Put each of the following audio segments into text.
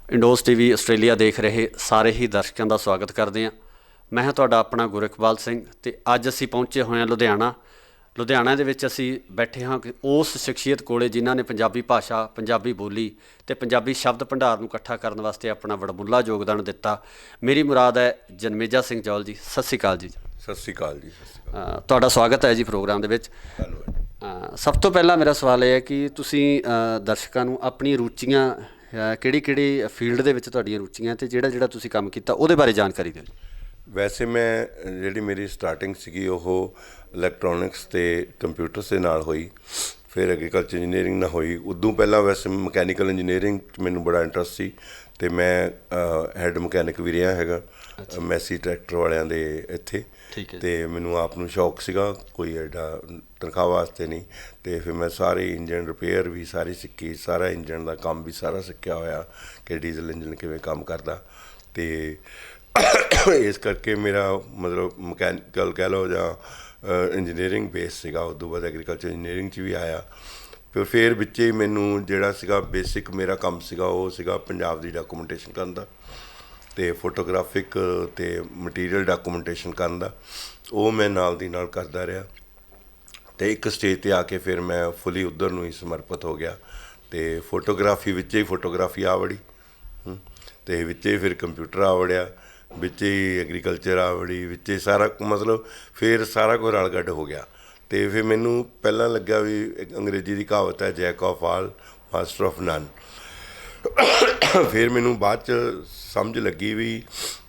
ਇੰਡੋਜ਼ TV Australia ਦੇਖ ਰਹੇ ਸਾਰੇ ਹੀ ਦਰਸ਼ਕਾਂ ਦਾ ਸਵਾਗਤ ਕਰਦੇ ਹਾਂ। ਮੈਂ ਹਾਂ ਤੁਹਾਡਾ ਆਪਣਾ ਗੁਰਇਕਬਾਲ ਸਿੰਘ ਅਤੇ ਅੱਜ ਅਸੀਂ ਪਹੁੰਚੇ ਹੋਏ ਹਾਂ ਲੁਧਿਆਣਾ ਦੇ ਵਿੱਚ ਅਸੀਂ ਬੈਠੇ ਹਾਂ ਕਿ ਉਸ ਸ਼ਖਸੀਅਤ ਕੋਲੇ ਜਿਨ੍ਹਾਂ ਨੇ ਪੰਜਾਬੀ ਭਾਸ਼ਾ, ਪੰਜਾਬੀ ਬੋਲੀ ਅਤੇ ਪੰਜਾਬੀ ਸ਼ਬਦ ਭੰਡਾਰ ਨੂੰ ਇਕੱਠਾ ਕਰਨ ਵਾਸਤੇ ਆਪਣਾ ਵਡਮੁੱਲਾ ਯੋਗਦਾਨ ਦਿੱਤਾ। ਮੇਰੀ ਮੁਰਾਦ ਹੈ ਜਨਮੇਜਾ ਸਿੰਘ ਜੌਲ ਜੀ। ਸਤਿ ਸ਼੍ਰੀ ਅਕਾਲ ਜੀ। ਸਤਿ ਸ਼੍ਰੀ ਅਕਾਲ ਜੀ। ਸਤਿ ਸ਼੍ਰੀ ਅਕਾਲ। ਤੁਹਾਡਾ ਸਵਾਗਤ ਹੈ ਜੀ ਪ੍ਰੋਗਰਾਮ ਦੇ ਵਿੱਚ। ਧੰਨਵਾਦ। ਸਭ ਤੋਂ ਪਹਿਲਾਂ ਮੇਰਾ ਸਵਾਲ ਇਹ ਹੈ ਕਿ ਤੁਸੀਂ ਦਰਸ਼ਕਾਂ ਨੂੰ ਆਪਣੀਆਂ ਰੁਚੀਆਂ ਕਿਹੜੀ ਫੀਲਡ ਦੇ ਵਿੱਚ ਤੁਹਾਡੀਆਂ ਰੁਚੀਆਂ ਅਤੇ ਜਿਹੜਾ ਤੁਸੀਂ ਕੰਮ ਕੀਤਾ ਉਹਦੇ ਬਾਰੇ ਜਾਣਕਾਰੀ ਦਿਓ। ਵੈਸੇ ਮੈਂ ਜਿਹੜੀ ਮੇਰੀ ਸਟਾਰਟਿੰਗ ਸੀਗੀ ਉਹ ਇਲੈਕਟ੍ਰੋਨਿਕਸ ਅਤੇ ਕੰਪਿਊਟਰਸ ਦੇ ਨਾਲ ਹੋਈ, ਫਿਰ ਐਗਰੀਕਲਚਰ ਇੰਜੀਨੀਅਰਿੰਗ ਨਾਲ ਹੋਈ। ਉਦੋਂ ਪਹਿਲਾਂ ਵੈਸੇ ਮਕੈਨੀਕਲ ਇੰਜੀਨੀਅਰਿੰਗ 'ਚ ਮੈਨੂੰ ਬੜਾ ਇੰਟਰਸਟ ਸੀ ਅਤੇ ਮੈਂ ਹੈੱਡ ਮਕੈਨਿਕ ਵੀ ਰਿਹਾ ਹੈਗਾ ਮੈਸੀ ਟਰੈਕਟਰ ਵਾਲਿਆਂ ਦੇ ਇੱਥੇ। ਅਤੇ ਮੈਨੂੰ ਆਪ ਨੂੰ ਸ਼ੌਕ ਸੀਗਾ, ਕੋਈ ਐਡਾ ਤਨਖਾਹ ਵਾਸਤੇ ਨਹੀਂ। ਅਤੇ ਫਿਰ ਮੈਂ ਸਾਰੇ ਇੰਜਨ ਰਿਪੇਅਰ ਵੀ ਸਾਰੀ ਸਿੱਖੀ, ਸਾਰਾ ਇੰਜਨ ਦਾ ਕੰਮ ਵੀ ਸਾਰਾ ਸਿੱਖਿਆ ਹੋਇਆ ਕਿ ਡੀਜ਼ਲ ਇੰਜਨ ਕਿਵੇਂ ਕੰਮ ਕਰਦਾ। ਅਤੇ ਇਸ ਕਰਕੇ ਮੇਰਾ ਮਤਲਬ ਮਕੈਨੀਕਲ ਕਹਿ ਲਓ ਜਾਂ ਇੰਜੀਨੀਅਰਿੰਗ ਬੇਸ ਸੀਗਾ। ਉਸ ਤੋਂ ਬਾਅਦ ਐਗਰੀਕਲਚਰ ਇੰਜੀਨੀਅਰਿੰਗ 'ਚ ਵੀ ਆਇਆ। ਫਿਰ ਵਿੱਚ ਹੀ ਮੈਨੂੰ ਜਿਹੜਾ ਸੀਗਾ ਬੇਸਿਕ ਮੇਰਾ ਕੰਮ ਸੀਗਾ ਉਹ ਸੀਗਾ ਪੰਜਾਬ ਦੀ ਡਾਕੂਮੈਂਟੇਸ਼ਨ ਕਰਨ ਦਾ ਅਤੇ ਫੋਟੋਗ੍ਰਾਫਿਕ ਅਤੇ ਮਟੀਰੀਅਲ ਡਾਕੂਮੈਂਟੇਸ਼ਨ ਕਰਨ ਦਾ। ਉਹ ਮੈਂ ਨਾਲ ਦੀ ਨਾਲ ਕਰਦਾ ਰਿਹਾ ਅਤੇ ਇੱਕ ਸਟੇਜ 'ਤੇ ਆ ਕੇ ਫਿਰ ਮੈਂ ਫੁੱਲੀ ਉੱਧਰ ਨੂੰ ਹੀ ਸਮਰਪਿਤ ਹੋ ਗਿਆ ਅਤੇ ਫੋਟੋਗ੍ਰਾਫੀ ਵਿੱਚ ਹੀ ਫੋਟੋਗ੍ਰਾਫੀ ਆ ਵੜੀ ਅਤੇ ਵਿੱਚ ਹੀ ਫਿਰ ਕੰਪਿਊਟਰ ਆ ਵੜਿਆ, ਵਿੱਚ ਹੀ ਐਗਰੀਕਲਚਰ ਆ ਵੜੀ, ਵਿੱਚ ਹੀ ਸਾਰਾ ਮਤਲਬ ਫਿਰ ਸਾਰਾ ਕੁਝ ਰਲ ਗੱਡ ਹੋ ਗਿਆ। ਅਤੇ ਫਿਰ ਮੈਨੂੰ ਪਹਿਲਾਂ ਲੱਗਿਆ ਵੀ ਅੰਗਰੇਜ਼ੀ ਦੀ ਕਹਾਵਤ ਹੈ jack of all master of none. ਫਿਰ ਮੈਨੂੰ ਬਾਅਦ 'ਚ ਸਮਝ ਲੱਗੀ ਵੀ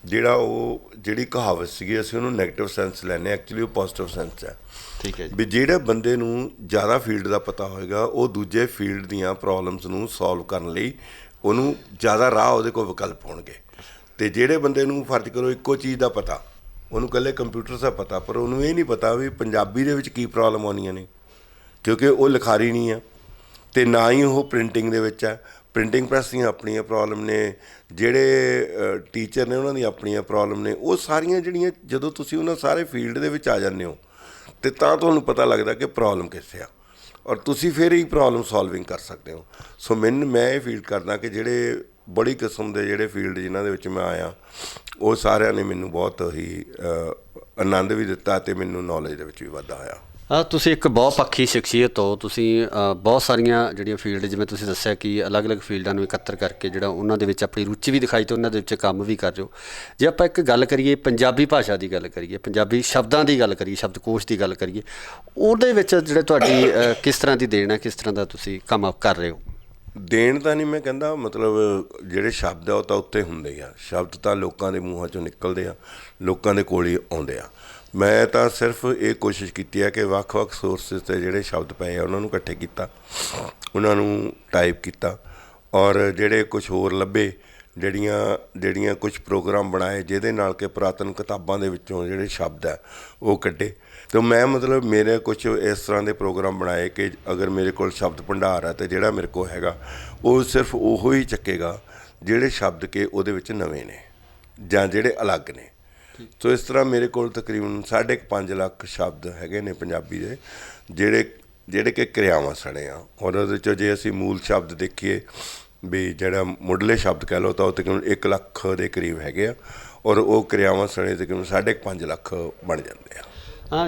ਜਿਹੜੀ ਕਹਾਵਤ ਸੀਗੀ ਅਸੀਂ ਉਹਨੂੰ ਨੈਗੇਟਿਵ ਸੈਂਸ ਲੈਂਦੇ, ਐਕਚੁਅਲੀ ਉਹ ਪੋਜ਼ੀਟਿਵ ਸੈਂਸ ਹੈ। ਠੀਕ ਹੈ ਜੀ। ਵੀ ਜਿਹੜੇ ਬੰਦੇ ਨੂੰ ਜ਼ਿਆਦਾ ਫੀਲਡ ਦਾ ਪਤਾ ਹੋਏਗਾ ਉਹ ਦੂਜੇ ਫੀਲਡ ਦੀਆਂ ਪ੍ਰੋਬਲਮਸ ਨੂੰ ਸੋਲਵ ਕਰਨ ਲਈ ਉਹਨੂੰ ਜ਼ਿਆਦਾ ਰਾਹ ਉਹਦੇ ਕੋਲ ਵਿਕਲਪ ਹੋਣਗੇ। ਅਤੇ ਜਿਹੜੇ ਬੰਦੇ ਨੂੰ ਫਰਜ਼ ਕਰੋ ਇੱਕੋ ਚੀਜ਼ ਦਾ ਪਤਾ, ਉਹਨੂੰ ਇਕੱਲੇ ਕੰਪਿਊਟਰ ਦਾ ਪਤਾ, ਪਰ ਉਹਨੂੰ ਇਹ ਨਹੀਂ ਪਤਾ ਵੀ ਪੰਜਾਬੀ ਦੇ ਵਿੱਚ ਕੀ ਪ੍ਰੋਬਲਮ ਆਉਂਦੀਆਂ ਨੇ, ਕਿਉਂਕਿ ਉਹ ਲਿਖਾਰੀ ਨਹੀਂ ਆ ਅਤੇ ਨਾ ਹੀ ਉਹ ਪ੍ਰਿੰਟਿੰਗ ਦੇ ਵਿੱਚ ਹੈ। ਪ੍ਰਿੰਟਿੰਗ ਪ੍ਰੈਸ ਦੀਆਂ ਆਪਣੀਆਂ ਪ੍ਰੋਬਲਮ ਨੇ, ਜਿਹੜੇ ਟੀਚਰ ਨੇ ਉਹਨਾਂ ਦੀਆਂ ਆਪਣੀਆਂ ਪ੍ਰੋਬਲਮ ਨੇ। ਉਹ ਸਾਰੀਆਂ ਜਿਹੜੀਆਂ ਜਦੋਂ ਤੁਸੀਂ ਉਹਨਾਂ ਸਾਰੇ ਫੀਲਡ ਦੇ ਵਿੱਚ ਆ ਜਾਂਦੇ ਹੋ ਅਤੇ ਤਾਂ ਤੁਹਾਨੂੰ ਪਤਾ ਲੱਗਦਾ ਕਿ ਪ੍ਰੋਬਲਮ ਕਿੱਥੇ ਆ ਔਰ ਤੁਸੀਂ ਫਿਰ ਹੀ ਪ੍ਰੋਬਲਮ ਸੋਲਵਿੰਗ ਕਰ ਸਕਦੇ ਹੋ। ਸੋ ਮੈਂ ਇਹ ਫੀਲ ਕਰਦਾ ਕਿ ਜਿਹੜੇ ਬੜੀ ਕਿਸਮ ਦੇ ਜਿਹੜੇ ਫੀਲਡ ਜਿਨ੍ਹਾਂ ਦੇ ਵਿੱਚ ਮੈਂ ਆਇਆ ਉਹ ਸਾਰਿਆਂ ਨੇ ਮੈਨੂੰ ਬਹੁਤ ਹੀ ਆਨੰਦ ਵੀ ਦਿੱਤਾ ਅਤੇ ਮੈਨੂੰ ਨੌਲੇਜ ਦੇ ਵਿੱਚ ਵੀ ਵਾਧਾ ਹੋਇਆ। ਤੁਸੀਂ ਇੱਕ ਬਹੁਪੱਖੀ ਸ਼ਖਸੀਅਤ ਹੋ। ਤੁਸੀਂ ਬਹੁਤ ਸਾਰੀਆਂ ਜਿਹੜੀਆਂ ਫੀਲਡ, ਜਿਵੇਂ ਤੁਸੀਂ ਦੱਸਿਆ ਕਿ ਅਲੱਗ-ਅਲੱਗ ਫੀਲਡਾਂ ਨੂੰ ਇਕੱਤਰ ਕਰਕੇ ਜਿਹੜਾ ਉਹਨਾਂ ਦੇ ਵਿੱਚ ਆਪਣੀ ਰੁਚੀ ਵੀ ਦਿਖਾਈ ਅਤੇ ਉਹਨਾਂ ਦੇ ਵਿੱਚ ਕੰਮ ਵੀ ਕਰ ਰਹੇ ਹੋ। ਜੇ ਆਪਾਂ ਇੱਕ ਗੱਲ ਕਰੀਏ ਪੰਜਾਬੀ ਭਾਸ਼ਾ ਦੀ ਗੱਲ ਕਰੀਏ, ਪੰਜਾਬੀ ਸ਼ਬਦਾਂ ਦੀ ਗੱਲ ਕਰੀਏ, ਸ਼ਬਦਕੋਸ਼ ਦੀ ਗੱਲ ਕਰੀਏ, ਉਹਦੇ ਵਿੱਚ ਜਿਹੜੇ ਤੁਹਾਡੀ ਕਿਸ ਤਰ੍ਹਾਂ ਦੀ ਦੇਣ ਹੈ, ਕਿਸ ਤਰ੍ਹਾਂ ਦਾ ਤੁਸੀਂ ਕੰਮ ਕਰ ਰਹੇ ਹੋ? ਦੇਣ ਤਾਂ ਨਹੀਂ ਮੈਂ ਕਹਿੰਦਾ, ਮਤਲਬ ਜਿਹੜੇ ਸ਼ਬਦ ਆ ਉਹ ਤਾਂ ਉੱਤੇ ਹੁੰਦੇ ਹੀ ਆ। ਸ਼ਬਦ ਤਾਂ ਲੋਕਾਂ ਦੇ ਮੂੰਹਾਂ 'ਚੋਂ ਨਿਕਲਦੇ ਆ, ਲੋਕਾਂ ਦੇ ਕੋਲ ਹੀ ਆਉਂਦੇ ਆ। ਮੈਂ ਤਾਂ ਸਿਰਫ ਇਹ ਕੋਸ਼ਿਸ਼ ਕੀਤੀ ਹੈ ਕਿ ਵੱਖ-ਵੱਖ ਸੋਰਸਿਸ 'ਤੇ ਜਿਹੜੇ ਸ਼ਬਦ ਪਏ ਆ ਉਹਨਾਂ ਨੂੰ ਇਕੱਠੇ ਕੀਤਾ, ਉਹਨਾਂ ਨੂੰ ਟਾਈਪ ਕੀਤਾ ਔਰ ਜਿਹੜੇ ਕੁਛ ਹੋਰ ਲੱਭੇ, ਜਿਹੜੀਆਂ ਕੁਛ ਪ੍ਰੋਗਰਾਮ ਬਣਾਏ ਜਿਹਦੇ ਨਾਲ ਕਿ ਪੁਰਾਤਨ ਕਿਤਾਬਾਂ ਦੇ ਵਿੱਚੋਂ ਜਿਹੜੇ ਸ਼ਬਦ ਹੈ ਉਹ ਕੱਢੇ। ਅਤੇ ਮੈਂ ਮਤਲਬ ਮੇਰੇ ਕੁਛ ਇਸ ਤਰ੍ਹਾਂ ਦੇ ਪ੍ਰੋਗਰਾਮ ਬਣਾਏ ਕਿ ਅਗਰ ਮੇਰੇ ਕੋਲ ਸ਼ਬਦ ਭੰਡਾਰ ਹੈ ਅਤੇ ਜਿਹੜਾ ਮੇਰੇ ਕੋਲ ਹੈਗਾ ਉਹ ਸਿਰਫ ਉਹੋ ਹੀ ਚੱਕੇਗਾ ਜਿਹੜੇ ਸ਼ਬਦ ਕਿ ਉਹਦੇ ਵਿੱਚ ਨਵੇਂ ਨੇ ਜਾਂ ਜਿਹੜੇ ਅਲੱਗ ਨੇ। ਸੋ ਇਸ ਤਰ੍ਹਾਂ ਮੇਰੇ ਕੋਲ ਤਕਰੀਬਨ 5.5 ਲੱਖ ਸ਼ਬਦ ਹੈਗੇ ਨੇ ਪੰਜਾਬੀ ਦੇ ਜਿਹੜੇ ਕਿ ਕਿਰਿਆਵਾਂ ਸਣੇ ਆ। ਔਰ ਉਹਦੇ 'ਚੋਂ ਜੇ ਅਸੀਂ ਮੂਲ ਸ਼ਬਦ ਦੇਖੀਏ ਵੀ ਜਿਹੜਾ ਮੁੱਢਲੇ ਸ਼ਬਦ ਕਹਿ ਲਓ ਤਾਂ ਉਹ ਤਕਰੀਬਨ 1 ਲੱਖ ਦੇ ਕਰੀਬ ਹੈਗੇ ਆ ਔਰ ਉਹ ਕਿਰਿਆਵਾਂ ਸਣੇ ਤਕਰੀਬਨ 5.5 ਲੱਖ ਬਣ ਜਾਂਦੇ ਆ।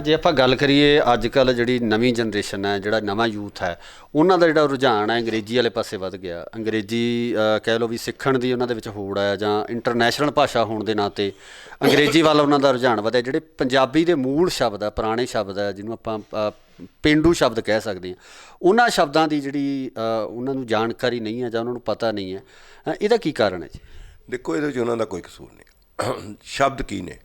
ਜੇ ਆਪਾਂ ਗੱਲ ਕਰੀਏ ਅੱਜ ਕੱਲ੍ਹ ਜਿਹੜੀ ਨਵੀਂ ਜਨਰੇਸ਼ਨ ਹੈ, ਜਿਹੜਾ ਨਵਾਂ ਯੂਥ ਹੈ, ਉਹਨਾਂ ਦਾ ਜਿਹੜਾ ਰੁਝਾਨ ਹੈ ਅੰਗਰੇਜ਼ੀ ਵਾਲੇ ਪਾਸੇ ਵੱਧ ਗਿਆ। ਅੰਗਰੇਜ਼ੀ ਕਹਿ ਲਓ ਵੀ ਸਿੱਖਣ ਦੀ ਉਹਨਾਂ ਦੇ ਵਿੱਚ ਹੋੜ ਹੈ ਜਾਂ ਇੰਟਰਨੈਸ਼ਨਲ ਭਾਸ਼ਾ ਹੋਣ ਦੇ ਨਾਤੇ ਅੰਗਰੇਜ਼ੀ ਵੱਲ ਉਹਨਾਂ ਦਾ ਰੁਝਾਨ ਵਧਿਆ। ਜਿਹੜੇ ਪੰਜਾਬੀ ਦੇ ਮੂਲ ਸ਼ਬਦ ਆ, ਪੁਰਾਣੇ ਸ਼ਬਦ ਹੈ, ਜਿਹਨੂੰ ਆਪਾਂ ਪੇਂਡੂ ਸ਼ਬਦ ਕਹਿ ਸਕਦੇ ਹਾਂ, ਉਹਨਾਂ ਸ਼ਬਦਾਂ ਦੀ ਜਿਹੜੀ ਉਹਨਾਂ ਨੂੰ ਜਾਣਕਾਰੀ ਨਹੀਂ ਹੈ ਜਾਂ ਉਹਨਾਂ ਨੂੰ ਪਤਾ ਨਹੀਂ ਹੈ। ਇਹਦਾ ਕੀ ਕਾਰਨ ਹੈ ਜੀ? ਦੇਖੋ, ਇਹਦੇ 'ਚ ਉਹਨਾਂ ਦਾ ਕੋਈ ਕਸੂਰ ਨਹੀਂ। ਸ਼ਬਦ ਕੀ ਨੇ?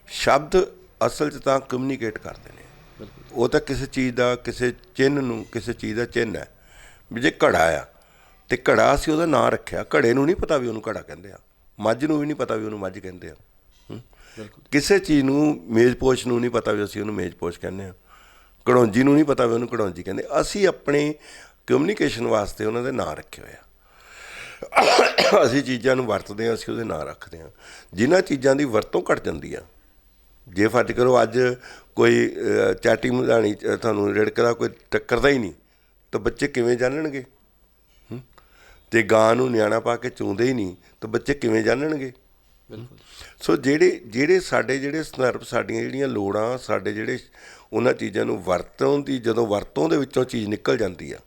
ਸ਼ਬਦ ਅਸਲ 'ਚ ਤਾਂ ਕਮਿਊਨੀਕੇਟ ਕਰਦੇ ਨੇ। ਉਹ ਤਾਂ ਕਿਸੇ ਚੀਜ਼ ਦਾ, ਕਿਸੇ ਚਿੰਨ੍ਹ ਨੂੰ, ਕਿਸੇ ਚੀਜ਼ ਦਾ ਚਿੰਨ੍ਹ ਹੈ। ਵੀ ਜੇ ਘੜਾ ਆ ਅਤੇ ਘੜਾ ਅਸੀਂ ਉਹਦਾ ਨਾਂ ਰੱਖਿਆ, ਘੜੇ ਨੂੰ ਨਹੀਂ ਪਤਾ ਵੀ ਉਹਨੂੰ ਘੜਾ ਕਹਿੰਦੇ ਆ, ਮੱਝ ਨੂੰ ਵੀ ਨਹੀਂ ਪਤਾ ਵੀ ਉਹਨੂੰ ਮੱਝ ਕਹਿੰਦੇ ਆ। ਕਿਸੇ ਚੀਜ਼ ਨੂੰ, ਮੇਜ਼ਪੋਸ਼ ਨੂੰ ਨਹੀਂ ਪਤਾ ਵੀ ਅਸੀਂ ਉਹਨੂੰ ਮੇਜ਼ਪੋਸ਼ ਕਹਿੰਦੇ ਹਾਂ, ਘੜੌਂਜੀ ਨੂੰ ਨਹੀਂ ਪਤਾ ਵੀ ਉਹਨੂੰ ਘੜੌਂਜੀ ਕਹਿੰਦੇ। ਅਸੀਂ ਆਪਣੇ ਕਮਿਊਨੀਕੇਸ਼ਨ ਵਾਸਤੇ ਉਹਨਾਂ ਦੇ ਨਾਂ ਰੱਖੇ ਹੋਏ ਆ। ਅਸੀਂ ਚੀਜ਼ਾਂ ਨੂੰ ਵਰਤਦੇ ਹਾਂ, ਅਸੀਂ ਉਹਦੇ ਨਾਂ ਰੱਖਦੇ ਹਾਂ। ਜਿਨ੍ਹਾਂ ਚੀਜ਼ਾਂ ਦੀ ਵਰਤੋਂ ਘੱਟ ਜਾਂਦੀ ਆ, ਜੇ ਫਰਜ਼ ਕਰੋ ਅੱਜ ਕੋਈ ਚਾਟੀ ਮਧਾਣੀ ਤੁਹਾਨੂੰ ਰਿੜਕਦਾ ਕੋਈ ਟੱਕਰਦਾ ਹੀ ਨਹੀਂ ਤਾਂ ਬੱਚੇ ਕਿਵੇਂ ਜਾਣਨਗੇ? ਤੇ ਗਾਂ ਨੂੰ ਨਿਆਣਾ ਪਾ ਕੇ ਚੂੰਦੇ ਹੀ ਨਹੀਂ ਤਾਂ ਬੱਚੇ ਕਿਵੇਂ ਜਾਣਨਗੇ। ਬਿਲਕੁਲ। ਸੋ ਜਿਹੜੇ ਸਾਡੇ ਜਿਹੜੇ ਸੰਦਰਭ, ਸਾਡੀਆਂ ਜਿਹੜੀਆਂ ਲੋੜਾਂ, ਸਾਡੇ ਜਿਹੜੇ ਉਹਨਾਂ ਚੀਜ਼ਾਂ ਨੂੰ ਵਰਤੋਂ ਦੀ, ਜਦੋਂ ਵਰਤੋਂ ਦੇ ਵਿੱਚੋਂ ਚੀਜ਼ ਨਿਕਲ ਜਾਂਦੀ ਆ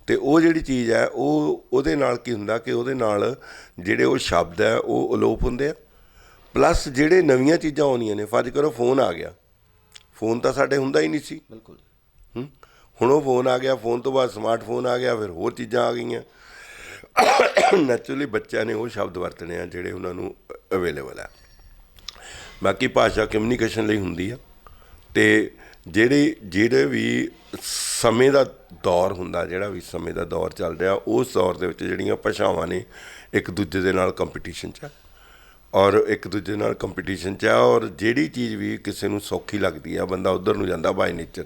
ਅਤੇ ਉਹ ਜਿਹੜੀ ਚੀਜ਼ ਹੈ ਉਹਦੇ ਨਾਲ ਕੀ ਹੁੰਦਾ ਕਿ ਉਹਦੇ ਨਾਲ ਜਿਹੜੇ ਉਹ ਸ਼ਬਦ ਹੈ ਉਹ ਅਲੋਪ ਹੁੰਦੇ ਆ। ਪਲੱਸ ਜਿਹੜੇ ਨਵੀਆਂ ਚੀਜ਼ਾਂ ਆਉਂਦੀਆਂ ਨੇ, ਫਰਜ਼ ਕਰੋ ਫੋਨ ਆ ਗਿਆ, ਫੋਨ ਤਾਂ ਸਾਡੇ ਹੁੰਦਾ ਹੀ ਨਹੀਂ ਸੀ। ਬਿਲਕੁਲ। ਹੁਣ ਉਹ ਫੋਨ ਆ ਗਿਆ, ਫੋਨ ਤੋਂ ਬਾਅਦ ਸਮਾਰਟਫੋਨ ਆ ਗਿਆ, ਫਿਰ ਹੋਰ ਚੀਜ਼ਾਂ ਆ ਗਈਆਂ। ਨੈਚੁਰਲੀ ਬੱਚਿਆਂ ਨੇ ਉਹ ਸ਼ਬਦ ਵਰਤਣੇ ਆ ਜਿਹੜੇ ਉਹਨਾਂ ਨੂੰ ਅਵੇਲੇਬਲ ਹੈ। ਬਾਕੀ ਭਾਸ਼ਾ ਕਮਿਊਨੀਕੇਸ਼ਨ ਲਈ ਹੁੰਦੀ ਆ, ਅਤੇ ਜਿਹੜੇ ਵੀ ਸਮੇਂ ਦਾ ਦੌਰ ਹੁੰਦਾ, ਜਿਹੜਾ ਵੀ ਸਮੇਂ ਦਾ ਦੌਰ ਚੱਲ ਰਿਹਾ, ਉਸ ਦੌਰ ਦੇ ਵਿੱਚ ਜਿਹੜੀਆਂ ਭਾਸ਼ਾਵਾਂ ਨੇ ਇੱਕ ਦੂਜੇ ਦੇ ਨਾਲ ਕੰਪੀਟੀਸ਼ਨ 'ਚ ਆ, ਔਰ ਇੱਕ ਦੂਜੇ ਨਾਲ ਕੰਪੀਟੀਸ਼ਨ 'ਚ ਆ। ਔਰ ਜਿਹੜੀ ਚੀਜ਼ ਵੀ ਕਿਸੇ ਨੂੰ ਸੌਖੀ ਲੱਗਦੀ ਆ, ਬੰਦਾ ਉੱਧਰ ਨੂੰ ਜਾਂਦਾ ਬਾਈ ਨੇਚਰ।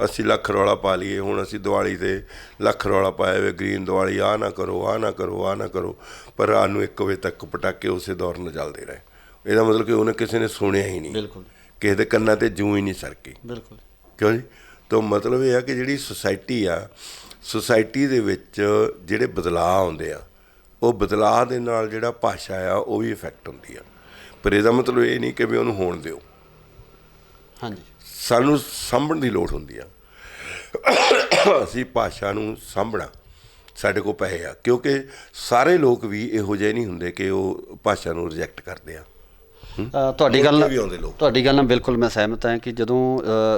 ਅਸੀਂ ਲੱਖ ਰੌਲਾ ਪਾ ਲਈਏ, ਹੁਣ ਅਸੀਂ ਦਿਵਾਲੀ 'ਤੇ ਲੱਖ ਰੌਲਾ ਪਾਇਆ ਹੋਵੇ, ਗਰੀਨ ਦਿਵਾਲੀ, ਆਹ ਨਾ ਕਰੋ, ਆਹ ਨਾ ਕਰੋ, ਆਹ ਨਾ ਕਰੋ, ਪਰ ਰਾਤ ਨੂੰ 1 ਵਜੇ ਤੱਕ ਪਟਾਕੇ ਉਸੇ ਦੌਰ ਨਾਲ ਚੱਲਦੇ ਰਹੇ। ਇਹਦਾ ਮਤਲਬ ਕਿ ਉਹਨੇ ਕਿਸੇ ਨੇ ਸੁਣਿਆ ਹੀ ਨਹੀਂ। ਬਿਲਕੁਲ। ਕਿਸੇ ਦੇ ਕੰਨਾਂ 'ਤੇ ਜੂੰ ਹੀ ਨਹੀਂ ਸਰਕੀ। ਬਿਲਕੁਲ। ਕਿਉਂ ਜੀ? ਤਾਂ ਮਤਲਬ ਇਹ ਆ ਕਿ ਜਿਹੜੀ ਸੁਸਾਇਟੀ ਆ, ਸੁਸਾਇਟੀ ਦੇ ਵਿੱਚ ਜਿਹੜੇ ਬਦਲਾਅ ਆਉਂਦੇ ਆ, ਉਹ ਬਦਲਾਅ ਦੇ ਨਾਲ ਜਿਹੜਾ ਭਾਸ਼ਾ ਆ ਉਹ ਵੀ ਇਫੈਕਟ ਹੁੰਦੀ ਆ। ਪਰ ਇਹਦਾ ਮਤਲਬ ਇਹ ਨਹੀਂ ਕਿ ਵੀ ਉਹਨੂੰ ਹੋਣ ਦਿਓ। ਹਾਂਜੀ। ਸਾਨੂੰ ਸਾਂਭਣ ਦੀ ਲੋੜ ਹੁੰਦੀ ਆ। ਅਸੀਂ ਭਾਸ਼ਾ ਨੂੰ ਸਾਂਭਣਾ, ਸਾਡੇ ਕੋਲ ਪੈਸੇ ਆ, ਕਿਉਂਕਿ ਸਾਰੇ ਲੋਕ ਵੀ ਇਹੋ ਜਿਹੇ ਨਹੀਂ ਹੁੰਦੇ ਕਿ ਉਹ ਭਾਸ਼ਾ ਨੂੰ ਰਿਜੈਕਟ ਕਰਦੇ ਆ। ਤੁਹਾਡੀ ਗੱਲ ਵੀ ਆਉਂਦੇ ਲੋਕ। ਤੁਹਾਡੀ ਗੱਲ ਨਾਲ ਬਿਲਕੁਲ ਮੈਂ ਸਹਿਮਤ ਹਾਂ ਕਿ ਜਦੋਂ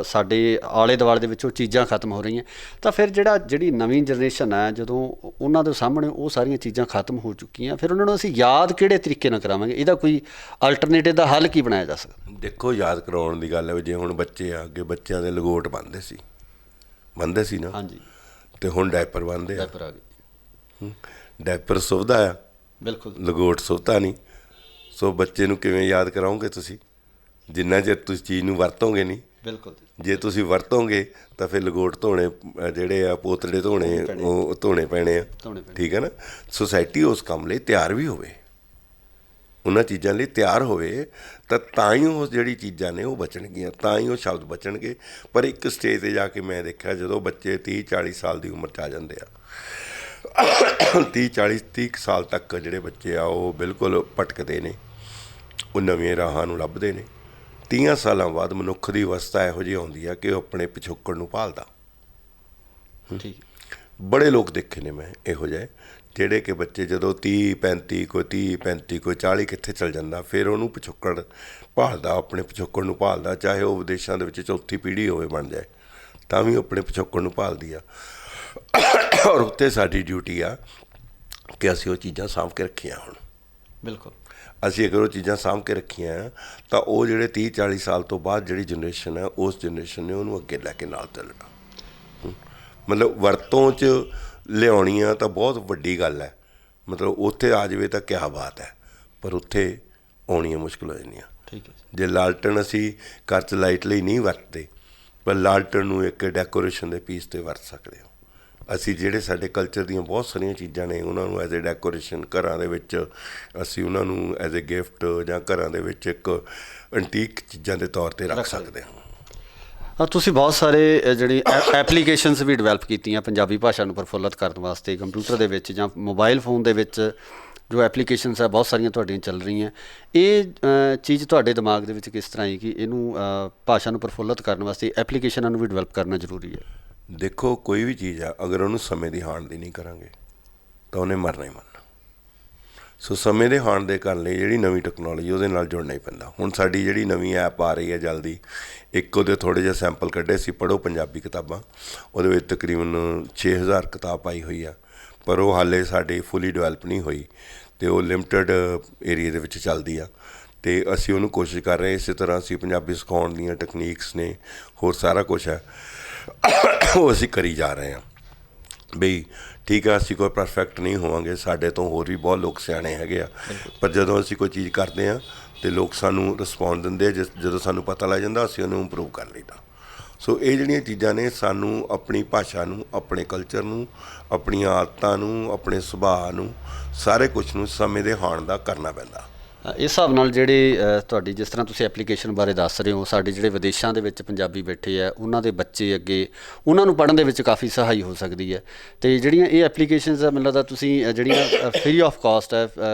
ਸਾਡੇ ਆਲੇ ਦੁਆਲੇ ਦੇ ਵਿੱਚੋਂ ਚੀਜ਼ਾਂ ਖਤਮ ਹੋ ਰਹੀਆਂ, ਤਾਂ ਫਿਰ ਜਿਹੜੀ ਨਵੀਂ ਜਨਰੇਸ਼ਨ ਹੈ, ਜਦੋਂ ਉਹਨਾਂ ਦੇ ਸਾਹਮਣੇ ਉਹ ਸਾਰੀਆਂ ਚੀਜ਼ਾਂ ਖਤਮ ਹੋ ਚੁੱਕੀਆਂ, ਫਿਰ ਉਹਨਾਂ ਨੂੰ ਅਸੀਂ ਯਾਦ ਕਿਹੜੇ ਤਰੀਕੇ ਨਾਲ ਕਰਾਵਾਂਗੇ? ਇਹਦਾ ਕੋਈ ਅਲਟਰਨੇਟਿਵ ਦਾ ਹੱਲ ਕੀ ਬਣਾਇਆ ਜਾ ਸਕਦਾ? ਦੇਖੋ, ਯਾਦ ਕਰਵਾਉਣ ਦੀ ਗੱਲ ਹੈ, ਜੇ ਹੁਣ ਬੱਚੇ ਆ, ਅੱਗੇ ਬੱਚਿਆਂ ਦੇ ਲਗੋਟ ਬੰਨ੍ਹਦੇ ਸੀ ਨਾ। ਹਾਂਜੀ। ਅਤੇ ਹੁਣ ਡਾਇਪਰ ਬੰਨ੍ਹਦੇ ਆ। ਡਾਇਪਰ ਆ ਗਏ। ਡਾਇਪਰ ਸੁਵਿਧਾ ਆ, ਬਿਲਕੁਲ। ਲਗੋਟ ਸੁਵਿਧਾ ਨਹੀਂ। ਸੋ ਬੱਚੇ ਨੂੰ ਕਿਵੇਂ ਯਾਦ ਕਰਾਓਗੇ ਤੁਸੀਂ, ਜਿੰਨਾ ਚਿਰ ਤੁਸੀਂ ਚੀਜ਼ ਨੂੰ ਵਰਤੋਗੇ ਨਹੀਂ। ਬਿਲਕੁਲ। ਜੇ ਤੁਸੀਂ ਵਰਤੋਗੇ ਤਾਂ ਫਿਰ ਲਗੋਟ ਧੋਣੇ, ਜਿਹੜੇ ਆ ਪੋਤੜੇ ਧੋਣੇ, ਉਹ ਧੋਣੇ ਪੈਣੇ ਆ। ਠੀਕ ਹੈ ਨਾ? ਸੁਸਾਇਟੀ ਉਸ ਕੰਮ ਲਈ ਤਿਆਰ ਵੀ ਹੋਵੇ, ਉਹਨਾਂ ਚੀਜ਼ਾਂ ਲਈ ਤਿਆਰ ਹੋਵੇ, ਤਾਂ ਹੀ ਉਹ ਜਿਹੜੀ ਚੀਜ਼ਾਂ ਨੇ ਉਹ ਬਚਣਗੀਆਂ, ਤਾਂ ਹੀ ਉਹ ਸ਼ਬਦ ਬਚਣਗੇ। ਪਰ ਇੱਕ ਸਟੇਜ 'ਤੇ ਜਾ ਕੇ ਮੈਂ ਦੇਖਿਆ, ਜਦੋਂ ਬੱਚੇ 30-40 ਸਾਲ ਦੀ ਉਮਰ 'ਚ ਆ ਜਾਂਦੇ ਆ, 30 ਸਾਲ ਤੱਕ ਜਿਹੜੇ ਬੱਚੇ ਆ ਉਹ ਬਿਲਕੁਲ ਭਟਕਦੇ ਨੇ, ਉਹ ਨਵੀਆਂ ਰਾਹਾਂ ਨੂੰ ਲੱਭਦੇ ਨੇ। 30 ਸਾਲਾਂ ਬਾਅਦ ਮਨੁੱਖ ਦੀ ਅਵਸਥਾ ਇਹੋ ਜਿਹੀ ਆਉਂਦੀ ਆ ਕਿ ਉਹ ਆਪਣੇ ਪਿਛੋਕੜ ਨੂੰ ਭਾਲਦਾ। ਠੀਕ। ਬੜੇ ਲੋਕ ਦੇਖੇ ਨੇ ਮੈਂ ਇਹੋ ਜਿਹੇ, ਜਿਹੜੇ ਕਿ ਬੱਚੇ ਜਦੋਂ 30-35, ਕੋਈ 30-35, ਕੋਈ 40 ਕਿੱਥੇ ਚਲ ਜਾਂਦਾ, ਫਿਰ ਉਹਨੂੰ ਪਿਛੋਕੜ ਭਾਲਦਾ, ਆਪਣੇ ਪਿਛੋਕੜ ਨੂੰ ਭਾਲਦਾ। ਚਾਹੇ ਉਹ ਵਿਦੇਸ਼ਾਂ ਦੇ ਵਿੱਚ ਚੌਥੀ ਪੀੜ੍ਹੀ ਹੋਵੇ ਬਣ ਜਾਏ, ਤਾਂ ਵੀ ਆਪਣੇ ਪਿਛੋਕੜ ਨੂੰ ਭਾਲਦੀ ਆ। ਔਰ ਉੱਤੇ ਸਾਡੀ ਡਿਊਟੀ ਆ ਕਿ ਅਸੀਂ ਉਹ ਚੀਜ਼ਾਂ ਸਾਂਭ ਕੇ ਰੱਖੀਆਂ ਹੁਣ। ਬਿਲਕੁਲ। ਅਸੀਂ ਅਗਰ ਉਹ ਚੀਜ਼ਾਂ ਸਾਂਭ ਕੇ ਰੱਖੀਆਂ ਤਾਂ ਉਹ ਜਿਹੜੇ 30-40 ਸਾਲ ਤੋਂ ਬਾਅਦ ਜਿਹੜੀ ਜਨਰੇਸ਼ਨ ਹੈ, ਉਸ ਜਨਰੇਸ਼ਨ ਨੇ ਉਹਨੂੰ ਅੱਗੇ ਲੈ ਕੇ ਨਾਲ ਚੱਲਣਾ। ਮਤਲਬ ਵਰਤੋਂ 'ਚ ਲਿਆਉਣੀਆਂ ਤਾਂ ਬਹੁਤ ਵੱਡੀ ਗੱਲ ਹੈ, ਮਤਲਬ ਉੱਥੇ ਆ ਜਾਵੇ ਤਾਂ ਕਿਆ ਬਾਤ ਹੈ, ਪਰ ਉੱਥੇ ਆਉਣੀਆਂ ਮੁਸ਼ਕਿਲ ਹੋ ਜਾਂਦੀਆਂ। ਠੀਕ ਹੈ। ਜੇ ਲਾਲਟਨ ਅਸੀਂ ਘਰ 'ਚ ਲਾਈਟ ਲਈ ਨਹੀਂ ਵਰਤਦੇ, ਪਰ ਲਾਲਟਨ ਨੂੰ ਇੱਕ ਡੈਕੋਰੇਸ਼ਨ ਦੇ ਪੀਸ 'ਤੇ ਵਰਤ ਸਕਦੇ ਹੋ। ਅਸੀਂ ਜਿਹੜੇ ਸਾਡੇ ਕਲਚਰ ਦੀਆਂ ਬਹੁਤ ਸਾਰੀਆਂ ਚੀਜ਼ਾਂ ਨੇ, ਉਹਨਾਂ ਨੂੰ ਐਜ਼ ਏ ਡੈਕੋਰੇਸ਼ਨ ਘਰਾਂ ਦੇ ਵਿੱਚ, ਅਸੀਂ ਉਹਨਾਂ ਨੂੰ ਐਜ਼ ਏ ਗਿਫਟ ਜਾਂ ਘਰਾਂ ਦੇ ਵਿੱਚ ਇੱਕ ਐਂਟੀਕ ਚੀਜ਼ਾਂ ਦੇ ਤੌਰ 'ਤੇ ਰੱਖ ਸਕਦੇ ਹਾਂ। ਤੁਸੀਂ ਬਹੁਤ ਸਾਰੇ ਜਿਹੜੀ ਐਪਲੀਕੇਸ਼ਨਸ ਵੀ ਡਿਵੈਲਪ ਕੀਤੀਆਂ ਪੰਜਾਬੀ ਭਾਸ਼ਾ ਨੂੰ ਪ੍ਰਫੁੱਲਤ ਕਰਨ ਵਾਸਤੇ, ਕੰਪਿਊਟਰ ਦੇ ਵਿੱਚ ਜਾਂ ਮੋਬਾਈਲ ਫੋਨ ਦੇ ਵਿੱਚ ਜੋ ਐਪਲੀਕੇਸ਼ਨਸ ਹੈ ਬਹੁਤ ਸਾਰੀਆਂ ਤੁਹਾਡੀਆਂ ਚੱਲ ਰਹੀਆਂ। ਇਹ ਚੀਜ਼ ਤੁਹਾਡੇ ਦਿਮਾਗ ਦੇ ਵਿੱਚ ਕਿਸ ਤਰ੍ਹਾਂ ਆਈ ਕਿ ਇਹਨੂੰ ਭਾਸ਼ਾ ਨੂੰ ਪ੍ਰਫੁੱਲਤ ਕਰਨ ਵਾਸਤੇ ਐਪਲੀਕੇਸ਼ਨਾਂ ਨੂੰ ਵੀ ਡਿਵੈਲਪ ਕਰਨਾ ਜ਼ਰੂਰੀ ਹੈ? ਦੇਖੋ, ਕੋਈ ਵੀ ਚੀਜ਼ ਆ, ਅਗਰ ਉਹਨੂੰ ਸਮੇਂ ਦੀ ਹਾਣ ਦੀ ਨਹੀਂ ਕਰਾਂਗੇ ਤਾਂ ਉਹਨੇ ਮਰਨਾ ਹੀ ਮਰਨਾ। ਸੋ ਸਮੇਂ ਦੇ ਹਾਣ ਦੇ ਕਰਨ ਲਈ ਜਿਹੜੀ ਨਵੀਂ ਟੈਕਨੋਲੋਜੀ, ਉਹਦੇ ਨਾਲ ਜੁੜਨਾ ਹੀ ਪੈਂਦਾ। ਹੁਣ ਸਾਡੀ ਜਿਹੜੀ ਨਵੀਂ ਐਪ ਆ ਰਹੀ ਹੈ ਜਲਦੀ, ਇੱਕ ਉਹਦੇ ਥੋੜ੍ਹੇ ਜਿਹੇ ਸੈਂਪਲ ਕੱਢੇ ਸੀ, ਪੜ੍ਹੋ ਪੰਜਾਬੀ ਕਿਤਾਬਾਂ, ਉਹਦੇ ਵਿੱਚ ਤਕਰੀਬਨ 6000 ਕਿਤਾਬ ਪਾਈ ਹੋਈ ਆ, ਪਰ ਉਹ ਹਾਲੇ ਸਾਡੀ ਫੁੱਲੀ ਡਿਵੈਲਪ ਨਹੀਂ ਹੋਈ, ਅਤੇ ਉਹ ਲਿਮਟਿਡ ਏਰੀਏ ਦੇ ਵਿੱਚ ਚੱਲਦੀ ਆ। ਅਤੇ ਅਸੀਂ ਉਹਨੂੰ ਕੋਸ਼ਿਸ਼ ਕਰ ਰਹੇ, ਇਸੇ ਤਰ੍ਹਾਂ ਅਸੀਂ ਪੰਜਾਬੀ ਸਿਖਾਉਣ ਦੀਆਂ ਟੈਕਨੀਕਸ ਨੇ, ਹੋਰ ਸਾਰਾ ਕੁਛ ਹੈ, ਉਹ ਅਸੀਂ ਕਰੀ ਜਾ ਰਹੇ ਹਾਂ। ਬਈ ਠੀਕ ਆ, ਅਸੀਂ ਕੋਈ ਪਰਫੈਕਟ ਨਹੀਂ ਹੋਵਾਂਗੇ, ਸਾਡੇ ਤੋਂ ਹੋਰ ਵੀ ਬਹੁਤ ਲੋਕ ਸਿਆਣੇ ਹੈਗੇ ਆ, ਪਰ ਜਦੋਂ ਅਸੀਂ ਕੋਈ ਚੀਜ਼ ਕਰਦੇ ਹਾਂ ਅਤੇ ਲੋਕ ਸਾਨੂੰ ਰਿਸਪੌਂਡ ਦਿੰਦੇ ਆ, ਜਦੋਂ ਸਾਨੂੰ ਪਤਾ ਲੱਗ ਜਾਂਦਾ ਅਸੀਂ ਉਹਨੂੰ ਇੰਪਰੂਵ ਕਰ ਲਈਦਾ। ਸੋ ਇਹ ਜਿਹੜੀਆਂ ਚੀਜ਼ਾਂ ਨੇ, ਸਾਨੂੰ ਆਪਣੀ ਭਾਸ਼ਾ ਨੂੰ, ਆਪਣੇ ਕਲਚਰ ਨੂੰ, ਆਪਣੀਆਂ ਆਦਤਾਂ ਨੂੰ, ਆਪਣੇ ਸੁਭਾਅ ਨੂੰ, ਸਾਰੇ ਕੁਛ ਨੂੰ ਸਮੇਂ ਦੇ ਹਾਣ ਦਾ ਕਰਨਾ ਪੈਂਦਾ। ਇਸ ਹਿਸਾਬ ਨਾਲ ਜਿਹੜੇ ਤੁਹਾਡੀ ਜਿਸ ਤਰ੍ਹਾਂ ਤੁਸੀਂ ਐਪਲੀਕੇਸ਼ਨ ਬਾਰੇ ਦੱਸ ਰਹੇ ਹੋ, ਸਾਡੇ ਜਿਹੜੇ ਵਿਦੇਸ਼ਾਂ ਦੇ ਵਿੱਚ ਪੰਜਾਬੀ ਬੈਠੇ ਆ ਉਹਨਾਂ ਦੇ ਬੱਚੇ ਅੱਗੇ ਉਹਨਾਂ ਨੂੰ ਪੜ੍ਹਨ ਦੇ ਵਿੱਚ ਕਾਫੀ ਸਹਾਈ ਹੋ ਸਕਦੀ ਹੈ। ਅਤੇ ਜਿਹੜੀਆਂ ਇਹ ਐਪਲੀਕੇਸ਼ਨਸ ਆ, ਮੈਨੂੰ ਲੱਗਦਾ ਤੁਸੀਂ ਜਿਹੜੀਆਂ ਫ੍ਰੀ ਆਫ ਕਾਸਟ ਹੈ,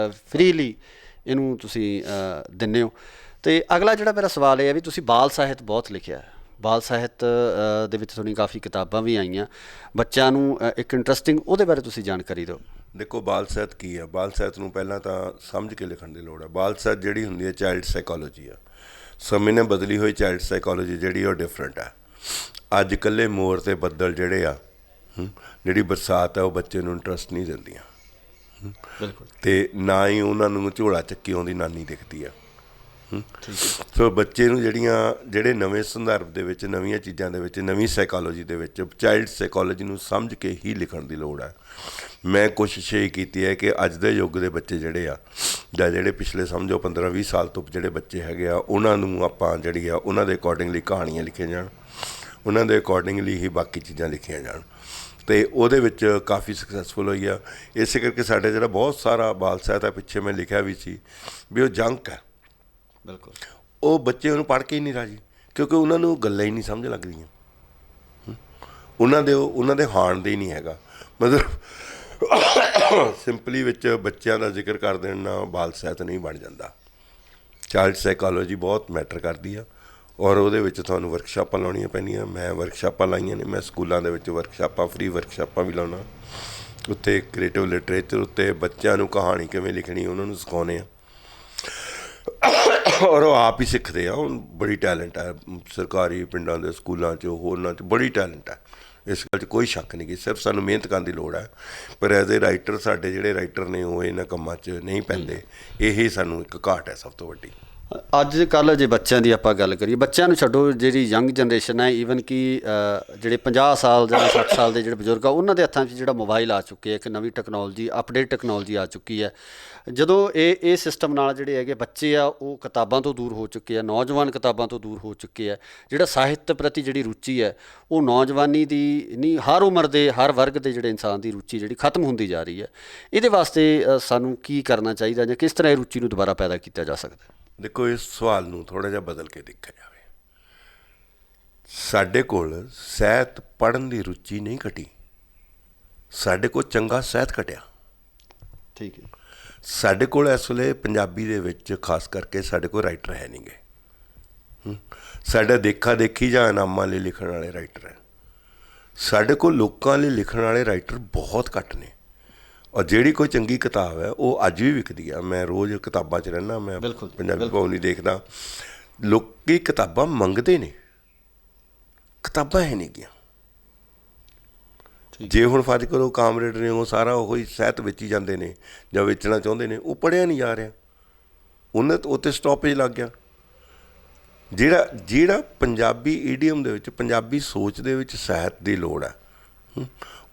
ਫ੍ਰੀਲੀ ਇਹਨੂੰ ਤੁਸੀਂ ਦਿੰਦੇ ਹੋ। ਅਤੇ ਅਗਲਾ ਜਿਹੜਾ ਮੇਰਾ ਸਵਾਲ ਇਹ ਹੈ ਵੀ ਤੁਸੀਂ ਬਾਲ ਸਾਹਿਤ ਬਹੁਤ ਲਿਖਿਆ ਹੈ, ਬਾਲ ਸਾਹਿਤ ਦੇ ਵਿੱਚ ਤੁਹਾਡੀਆਂ ਕਾਫੀ ਕਿਤਾਬਾਂ ਵੀ ਆਈਆਂ, ਬੱਚਿਆਂ ਨੂੰ ਇੱਕ ਇੰਟਰਸਟਿੰਗ ਉਹਦੇ ਬਾਰੇ ਤੁਸੀਂ ਜਾਣਕਾਰੀ ਦਿਓ। ਦੇਖੋ, ਬਾਲ ਸਾਹਿਤ ਕੀ ਹੈ? ਬਾਲ ਸਾਹਿਤ ਨੂੰ ਪਹਿਲਾਂ ਤਾਂ ਸਮਝ ਕੇ ਲਿਖਣ ਦੀ ਲੋੜ ਹੈ। ਬਾਲ ਸਾਹਿਤ ਜਿਹੜੀ ਹੁੰਦੀ ਹੈ ਚਾਈਲਡ ਸਾਈਕੋਲੋਜੀ ਆ। ਸਮੇਂ ਨੇ ਬਦਲੀ ਹੋਈ ਚਾਈਲਡ ਸਾਈਕੋਲੋਜੀ ਜਿਹੜੀ ਉਹ ਡਿਫਰੈਂਟ ਹੈ। ਅੱਜ ਇਕੱਲੇ ਮੋਰ ਅਤੇ ਬੱਦਲ ਜਿਹੜੇ ਆ, ਜਿਹੜੀ ਬਰਸਾਤ ਹੈ ਉਹ ਬੱਚੇ ਨੂੰ ਇੰਟਰਸਟ ਨਹੀਂ ਦਿੰਦੀਆਂ। ਬਿਲਕੁਲ। ਅਤੇ ਨਾ ਹੀ ਉਹਨਾਂ ਨੂੰ ਝੋਲਾ ਚੱਕੀ ਆਉਂਦੀ ਨਾਨੀ ਦਿਖਦੀ ਆ। ਸੋ ਬੱਚੇ ਨੂੰ ਜਿਹੜੇ ਨਵੇਂ ਸੰਦਰਭ ਦੇ ਵਿੱਚ, ਨਵੀਆਂ ਚੀਜ਼ਾਂ ਦੇ ਵਿੱਚ, ਨਵੀਂ ਸਾਈਕੋਲੋਜੀ ਦੇ ਵਿੱਚ ਚਾਈਲਡ ਸਾਈਕੋਲੋਜੀ ਨੂੰ ਸਮਝ ਕੇ ਹੀ ਲਿਖਣ ਦੀ ਲੋੜ ਹੈ। ਮੈਂ ਕੋਸ਼ਿਸ਼ ਇਹ ਕੀਤੀ ਹੈ ਕਿ ਅੱਜ ਦੇ ਯੁੱਗ ਦੇ ਬੱਚੇ ਜਿਹੜੇ ਆ, ਜਾਂ ਜਿਹੜੇ ਪਿਛਲੇ ਸਮਝੋ 15-20 ਸਾਲ ਤੋਂ ਜਿਹੜੇ ਬੱਚੇ ਹੈਗੇ ਆ, ਉਹਨਾਂ ਨੂੰ ਆਪਾਂ ਉਹਨਾਂ ਦੇ ਅਕੋਰਡਿੰਗਲੀ ਕਹਾਣੀਆਂ ਲਿਖੀਆਂ ਜਾਣ, ਉਹਨਾਂ ਦੇ ਅਕੋਰਡਿੰਗਲੀ ਹੀ ਬਾਕੀ ਚੀਜ਼ਾਂ ਲਿਖੀਆਂ ਜਾਣ। ਅਤੇ ਉਹਦੇ ਵਿੱਚ ਕਾਫੀ ਸਕਸੈਸਫੁਲ ਹੋਈ ਆ। ਇਸੇ ਕਰਕੇ ਸਾਡੇ ਜਿਹੜਾ ਬਹੁਤ ਸਾਰਾ ਬਾਲ ਸਾਹਿਤ ਹੈ, ਪਿੱਛੇ ਮੈਂ ਲਿਖਿਆ ਵੀ ਸੀ ਵੀ ਉਹ ਜੰਕ ਹੈ। ਬਿਲਕੁਲ। ਉਹ ਬੱਚੇ ਉਹਨੂੰ ਪੜ੍ਹ ਕੇ ਹੀ ਨਹੀਂ ਰਾਜੀ, ਕਿਉਂਕਿ ਉਹਨਾਂ ਨੂੰ ਗੱਲਾਂ ਹੀ ਨਹੀਂ ਸਮਝ ਲੱਗਦੀਆਂ। ਉਹਨਾਂ ਦੇ ਹਾਣ ਦੇ ਹੀ ਨਹੀਂ ਹੈਗਾ। ਮਤਲਬ ਸਿੰਪਲੀ ਵਿੱਚ ਬੱਚਿਆਂ ਦਾ ਜ਼ਿਕਰ ਕਰ ਦੇਣ ਨਾਲ ਬਾਲ ਸਾਹਿਤ ਨਹੀਂ ਬਣ ਜਾਂਦਾ। ਚਾਈਲਡ ਸਾਈਕੋਲੋਜੀ ਬਹੁਤ ਮੈਟਰ ਕਰਦੀ ਆ, ਔਰ ਉਹਦੇ ਵਿੱਚ ਤੁਹਾਨੂੰ ਵਰਕਸ਼ਾਪਾਂ ਲਾਉਣੀਆਂ ਪੈਂਦੀਆਂ। ਮੈਂ ਵਰਕਸ਼ਾਪਾਂ ਲਾਈਆਂ ਨੇ, ਮੈਂ ਸਕੂਲਾਂ ਦੇ ਵਿੱਚ ਵਰਕਸ਼ਾਪਾਂ, ਫ੍ਰੀ ਵਰਕਸ਼ਾਪਾਂ ਵੀ ਲਾਉਣਾ। ਉੱਥੇ ਕ੍ਰੀਏਟਿਵ ਲਿਟਰੇਚਰ ਉੱਤੇ ਬੱਚਿਆਂ ਨੂੰ ਕਹਾਣੀ ਕਿਵੇਂ ਲਿਖਣੀ ਉਹਨਾਂ ਨੂੰ ਸਿਖਾਉਂਦੇ ਆ, ਔਰ ਉਹ ਆਪ ਹੀ ਸਿੱਖਦੇ ਆ। ਹੁਣ ਬੜੀ ਟੈਲੈਂਟ ਹੈ ਸਰਕਾਰੀ ਪਿੰਡਾਂ ਦੇ ਸਕੂਲਾਂ 'ਚ, ਹੋਰਨਾਂ 'ਚ ਬੜੀ ਟੈਲੈਂਟ ਹੈ। ਇਸ ਗੱਲ 'ਚ ਕੋਈ ਸ਼ੱਕ ਨਹੀਂ ਕਿ ਸਿਰਫ ਸਾਨੂੰ ਮਿਹਨਤ ਕਰਨ ਦੀ ਲੋੜ ਹੈ। ਪਰ ਐਜ਼ ਏ ਰਾਈਟਰ, ਸਾਡੇ ਜਿਹੜੇ ਰਾਈਟਰ ਨੇ ਉਹ ਇਹਨਾਂ ਕੰਮਾਂ 'ਚ ਨਹੀਂ ਪੈਂਦੇ। ਇਹ ਸਾਨੂੰ ਇੱਕ ਘਾਟ ਹੈ ਸਭ ਤੋਂ ਵੱਡੀ। ਅੱਜ ਕੱਲ੍ਹ ਜੇ ਬੱਚਿਆਂ ਦੀ ਆਪਾਂ ਗੱਲ ਕਰੀਏ, ਬੱਚਿਆਂ ਨੂੰ ਛੱਡੋ, ਜਿਹੜੀ ਯੰਗ ਜਨਰੇਸ਼ਨ ਹੈ, ਈਵਨ ਕਿ ਜਿਹੜੇ 50 ਸਾਲ ਜਾਂ 60 ਸਾਲ ਦੇ ਜਿਹੜੇ ਬਜ਼ੁਰਗ ਆ, ਉਹਨਾਂ ਦੇ ਹੱਥਾਂ 'ਚ ਜਿਹੜਾ ਮੋਬਾਈਲ ਆ ਚੁੱਕੇ, ਇੱਕ ਨਵੀਂ ਟੈਕਨੋਲੋਜੀ, ਅਪਡੇਟ ਟੈਕਨੋਲੋਜੀ ਆ ਚੁੱਕੀ ਹੈ। ਜਦੋਂ ਇਹ ਸਿਸਟਮ ਨਾਲ ਜਿਹੜੇ ਹੈਗੇ ਬੱਚੇ ਆ, ਉਹ ਕਿਤਾਬਾਂ ਤੋਂ ਦੂਰ ਹੋ ਚੁੱਕੇ ਆ, ਨੌਜਵਾਨ ਕਿਤਾਬਾਂ ਤੋਂ ਦੂਰ ਹੋ ਚੁੱਕੇ ਆ। ਜਿਹੜਾ ਸਾਹਿਤ ਪ੍ਰਤੀ ਜਿਹੜੀ ਰੁਚੀ ਹੈ, ਉਹ ਨੌਜਵਾਨੀ ਦੀ ਨਹੀਂ, ਹਰ ਉਮਰ ਦੇ, ਹਰ ਵਰਗ ਦੇ ਜਿਹੜੇ ਇਨਸਾਨ ਦੀ ਰੁਚੀ ਜਿਹੜੀ ਖਤਮ ਹੁੰਦੀ ਜਾ ਰਹੀ ਹੈ। ਇਹਦੇ ਵਾਸਤੇ ਸਾਨੂੰ ਕੀ ਕਰਨਾ ਚਾਹੀਦਾ, ਜਾਂ ਕਿਸ ਤਰ੍ਹਾਂ ਇਹ ਰੁਚੀ ਨੂੰ ਦੁਬਾਰਾ ਪੈਦਾ ਕੀਤਾ ਜਾ ਸਕਦਾ? ਦੇਖੋ, ਇਸ ਸਵਾਲ ਨੂੰ ਥੋੜ੍ਹਾ ਜਿਹਾ ਬਦਲ ਕੇ ਦੇਖਿਆ ਜਾਵੇ। ਸਾਡੇ ਕੋਲ ਸਾਹਿਤ ਪੜ੍ਹਨ ਦੀ ਰੁਚੀ ਨਹੀਂ ਘਟੀ, ਸਾਡੇ ਕੋਲ ਚੰਗਾ ਸਾਹਿਤ ਘਟਿਆ। ਠੀਕ ਹੈ। ਸਾਡੇ ਕੋਲ ਇਸ ਵੇਲੇ ਪੰਜਾਬੀ ਦੇ ਵਿੱਚ ਖਾਸ ਕਰਕੇ ਸਾਡੇ ਕੋਲ ਰਾਈਟਰ ਹੈ ਨਹੀਂ ਗੇ। ਸਾਡਾ ਦੇਖਾ ਦੇਖੀ ਜਾਂ ਇਨਾਮਾਂ ਲਈ ਲਿਖਣ ਵਾਲੇ ਰਾਈਟਰ ਹੈ। ਸਾਡੇ ਕੋਲ ਲੋਕਾਂ ਲਈ ਲਿਖਣ ਵਾਲੇ ਰਾਈਟਰ ਬਹੁਤ ਘੱਟ ਨੇ। ਔਰ ਜਿਹੜੀ ਕੋਈ ਚੰਗੀ ਕਿਤਾਬ ਹੈ ਉਹ ਅੱਜ ਵੀ ਵਿਕਦੀ ਆ। ਮੈਂ ਰੋਜ਼ ਕਿਤਾਬਾਂ 'ਚ ਰਹਿੰਦਾ, ਮੈਂ ਪੰਜਾਬੀ ਭਵਨ ਹੀ ਦੇਖਦਾ। ਲੋਕੀ ਕਿਤਾਬਾਂ ਮੰਗਦੇ ਨੇ, ਕਿਤਾਬਾਂ ਹੈ ਨਹੀਂ ਗੀਆਂ। ਜੇ ਹੁਣ ਫਰਜ਼ ਕਰੋ ਕਾਮਰੇਡ ਨੇ, ਉਹ ਸਾਰਾ ਉਹੀ ਸਾਹਿਤ ਵੇਚੀ ਜਾਂਦੇ ਨੇ ਜਾਂ ਵੇਚਣਾ ਚਾਹੁੰਦੇ ਨੇ, ਉਹ ਪੜ੍ਹਿਆ ਨਹੀਂ ਜਾ ਰਿਹਾ। ਉਹਨੇ ਉੱਥੇ ਸਟੋਪੇਜ ਲੱਗ ਗਿਆ। ਜਿਹੜਾ ਪੰਜਾਬੀ ਈਡੀਅਮ ਦੇ ਵਿੱਚ, ਪੰਜਾਬੀ ਸੋਚ ਦੇ ਵਿੱਚ ਸਾਹਿਤ ਦੀ ਲੋੜ ਹੈ,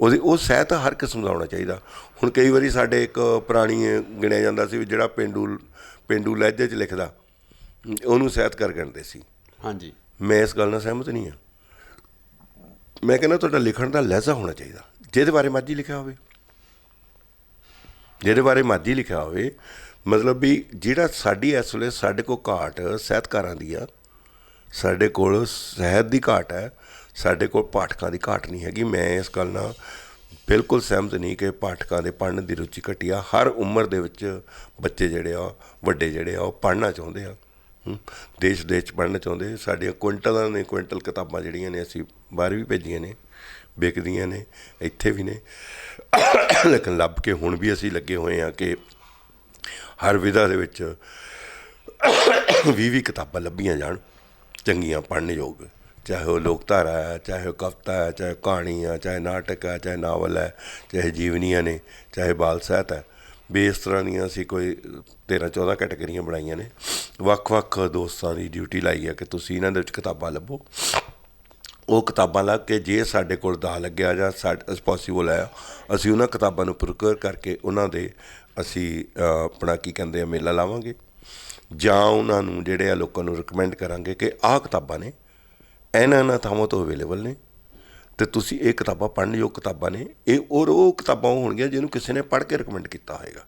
ਉਹ ਸਾਹਿਤ ਹਰ ਕਿਸਮ ਦਾ ਹੋਣਾ ਚਾਹੀਦਾ। ਹੁਣ ਕਈ ਵਾਰੀ ਸਾਡੇ ਇੱਕ ਪੁਰਾਣੀ ਗਿਣਿਆ ਜਾਂਦਾ ਸੀ ਵੀ ਜਿਹੜਾ ਪੇਂਡੂ ਲਹਿਜੇ 'ਚ ਲਿਖਦਾ ਉਹਨੂੰ ਸਾਹਿਤਕਾਰ ਕਹਿੰਦੇ ਸੀ। ਹਾਂਜੀ, ਮੈਂ ਇਸ ਗੱਲ ਨਾਲ ਸਹਿਮਤ ਨਹੀਂ ਹਾਂ। ਮੈਂ ਕਹਿੰਦਾ ਤੁਹਾਡਾ ਲਿਖਣ ਦਾ ਲਹਿਜ਼ਾ ਹੋਣਾ ਚਾਹੀਦਾ। ਜਿਹਦੇ ਬਾਰੇ ਮਰਜ਼ੀ ਲਿਖਿਆ ਹੋਵੇ, ਜਿਹਦੇ ਬਾਰੇ ਮਰਜ਼ੀ ਲਿਖਿਆ ਹੋਵੇ। ਮਤਲਬ ਵੀ ਜਿਹੜਾ ਸਾਡੀ ਇਸ ਵੇਲੇ ਸਾਡੇ ਕੋਲ ਘਾਟ ਸਾਹਿਤਕਾਰਾਂ ਦੀ ਆ, ਸਾਡੇ ਕੋਲ ਸਾਹਿਤ ਦੀ ਘਾਟ ਹੈ, ਸਾਡੇ ਕੋਲ ਪਾਠਕਾਂ ਦੀ ਘਾਟ ਨਹੀਂ ਹੈਗੀ। ਮੈਂ ਇਸ ਗੱਲ ਨਾਲ ਬਿਲਕੁਲ ਸਹਿਮਤ ਨਹੀਂ ਕਿ ਪਾਠਕਾਂ ਦੇ ਪੜ੍ਹਨ ਦੀ ਰੁਚੀ ਘਟੀ ਆ। ਹਰ ਉਮਰ ਦੇ ਵਿੱਚ ਬੱਚੇ ਜਿਹੜੇ ਆ, ਵੱਡੇ ਜਿਹੜੇ ਆ, ਉਹ ਪੜ੍ਹਨਾ ਚਾਹੁੰਦੇ ਆ, ਦੇਸ਼ 'ਚ ਪੜ੍ਹਨਾ ਚਾਹੁੰਦੇ। ਸਾਡੀਆਂ ਕੁਇੰਟਲ ਕਿਤਾਬਾਂ ਜਿਹੜੀਆਂ ਨੇ ਅਸੀਂ ਬਾਹਰ ਵੀ ਭੇਜੀਆਂ ਨੇ, ਵਿਕਦੀਆਂ ਨੇ, ਇੱਥੇ ਵੀ ਨੇ। ਲੇਕਿਨ ਲੱਭ ਕੇ ਹੁਣ ਵੀ ਅਸੀਂ ਲੱਗੇ ਹੋਏ ਹਾਂ ਕਿ ਹਰ ਵਿਧਾ ਦੇ ਵਿੱਚ 20 ਕਿਤਾਬਾਂ ਲੱਭੀਆਂ ਜਾਣ ਚੰਗੀਆਂ ਪੜ੍ਹਨ ਯੋਗ। ਚਾਹੇ ਉਹ ਲੋਕਧਾਰਾ ਹੈ, ਚਾਹੇ ਉਹ ਕਵਿਤਾ ਹੈ, ਚਾਹੇ ਕਹਾਣੀ ਹੈ, ਚਾਹੇ ਨਾਟਕ ਹੈ, ਚਾਹੇ ਨਾਵਲ ਹੈ, ਚਾਹੇ ਜੀਵਨੀਆਂ ਨੇ, ਚਾਹੇ ਬਾਲ ਸਾਹਿਤ ਹੈ। ਵੀ ਇਸ ਤਰ੍ਹਾਂ ਦੀਆਂ ਅਸੀਂ ਕੋਈ 13-14 ਕੈਟੇਗਰੀਆਂ ਬਣਾਈਆਂ ਨੇ। ਵੱਖ-ਵੱਖ ਦੋਸਤਾਂ ਦੀ ਡਿਊਟੀ ਲਾਈ ਹੈ ਕਿ ਤੁਸੀਂ ਇਹਨਾਂ ਦੇ ਵਿੱਚ ਕਿਤਾਬਾਂ ਲੱਭੋ। ਉਹ ਕਿਤਾਬਾਂ ਲੱਭ ਕੇ ਜੇ ਸਾਡੇ ਕੋਲ ਦਾ ਲੱਗਿਆ ਜਾਂ ਪੋਸੀਬਲ ਹੈ, ਅਸੀਂ ਉਹਨਾਂ ਕਿਤਾਬਾਂ ਨੂੰ ਪ੍ਰੋਕਿਓਰ ਕਰਕੇ ਉਹਨਾਂ ਦੇ ਅਸੀਂ ਆਪਣਾ ਕੀ ਕਹਿੰਦੇ ਆ ਮੇਲਾ ਲਾਵਾਂਗੇ, ਜਾਂ ਉਹਨਾਂ ਨੂੰ ਜਿਹੜੇ ਆ ਲੋਕਾਂ ਨੂੰ ਰਿਕਮੈਂਡ ਕਰਾਂਗੇ ਕਿ ਆਹ ਕਿਤਾਬਾਂ ਨੇ, ਇਹਨਾਂ ਥਾਵਾਂ ਤੋਂ ਅਵੇਲੇਬਲ ਨੇ, ਅਤੇ ਤੁਸੀਂ ਇਹ ਕਿਤਾਬਾਂ ਪੜ੍ਹਨਯੋਗ ਕਿਤਾਬਾਂ ਨੇ। ਇਹ ਉਹ ਕਿਤਾਬਾਂ ਹੋਣਗੀਆਂ ਜਿਹਨੂੰ ਕਿਸੇ ਨੇ ਪੜ੍ਹ ਕੇ ਰਿਕਮੈਂਡ ਕੀਤਾ ਹੋਏਗਾ।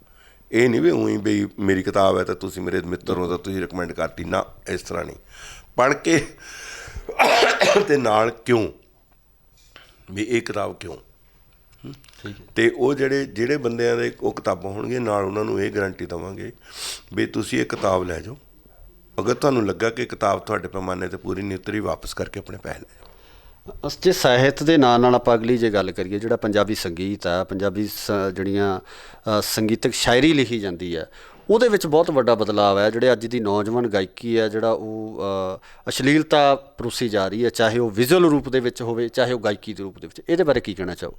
ਇਹ ਨਹੀਂ ਵੀ ਉਹੀ ਵੀ ਮੇਰੀ ਕਿਤਾਬ ਹੈ ਤਾਂ ਤੁਸੀਂ ਮੇਰੇ ਮਿੱਤਰ ਹੋ ਤਾਂ ਤੁਸੀਂ ਰਿਕਮੈਂਡ ਕਰਤੀ ਨਾ, ਇਸ ਤਰ੍ਹਾਂ ਨਹੀਂ। ਪੜ੍ਹ ਕੇ ਤੇ ਨਾਲ ਕਿਉਂ ਵੀ ਇਹ ਕਿਤਾਬ ਕਿਉਂ, ਤੇ ਉਹ ਜਿਹੜੇ ਬੰਦਿਆਂ ਦੇ ਉਹ ਕਿਤਾਬਾਂ ਹੋਣਗੀਆਂ ਨਾਲ ਉਹਨਾਂ ਨੂੰ ਇਹ ਗਰੰਟੀ ਦੇਵਾਂਗੇ ਵੀ ਤੁਸੀਂ ਇਹ ਕਿਤਾਬ ਲੈ ਜਾਓ, ਅਗਰ ਤੁਹਾਨੂੰ ਲੱਗਾ ਕਿ ਕਿਤਾਬ ਤੁਹਾਡੇ ਪੈਮਾਨੇ 'ਤੇ ਪੂਰੀ ਨਹੀਂ ਉਤਰੀ, ਵਾਪਸ ਕਰਕੇ ਆਪਣੇ ਪੈਸੇ ਲੈ ਜਾਓ। ਜੇ ਸਾਹਿਤ ਦੇ ਨਾਲ ਆਪਾਂ ਅਗਲੀ ਜੇ ਗੱਲ ਕਰੀਏ, ਜਿਹੜਾ ਪੰਜਾਬੀ ਸੰਗੀਤ ਆ, ਪੰਜਾਬੀ ਜਿਹੜੀਆਂ ਸੰਗੀਤਕ ਸ਼ਾਇਰੀ ਲਿਖੀ ਜਾਂਦੀ ਹੈ, ਉਹਦੇ ਵਿੱਚ ਬਹੁਤ ਵੱਡਾ ਬਦਲਾਅ ਹੈ। ਜਿਹੜੇ ਅੱਜ ਦੀ ਨੌਜਵਾਨ ਗਾਇਕੀ ਹੈ, ਜਿਹੜਾ ਉਹ ਅਸ਼ਲੀਲਤਾ ਪਰੋਸੀ ਜਾ ਰਹੀ ਹੈ, ਚਾਹੇ ਉਹ ਵਿਜ਼ੂਅਲ ਰੂਪ ਦੇ ਵਿੱਚ ਹੋਵੇ, ਚਾਹੇ ਉਹ ਗਾਇਕੀ ਦੇ ਰੂਪ ਦੇ ਵਿੱਚ। ਇਹਦੇ ਬਾਰੇ ਕੀ ਕਹਿਣਾ ਚਾਹੋ?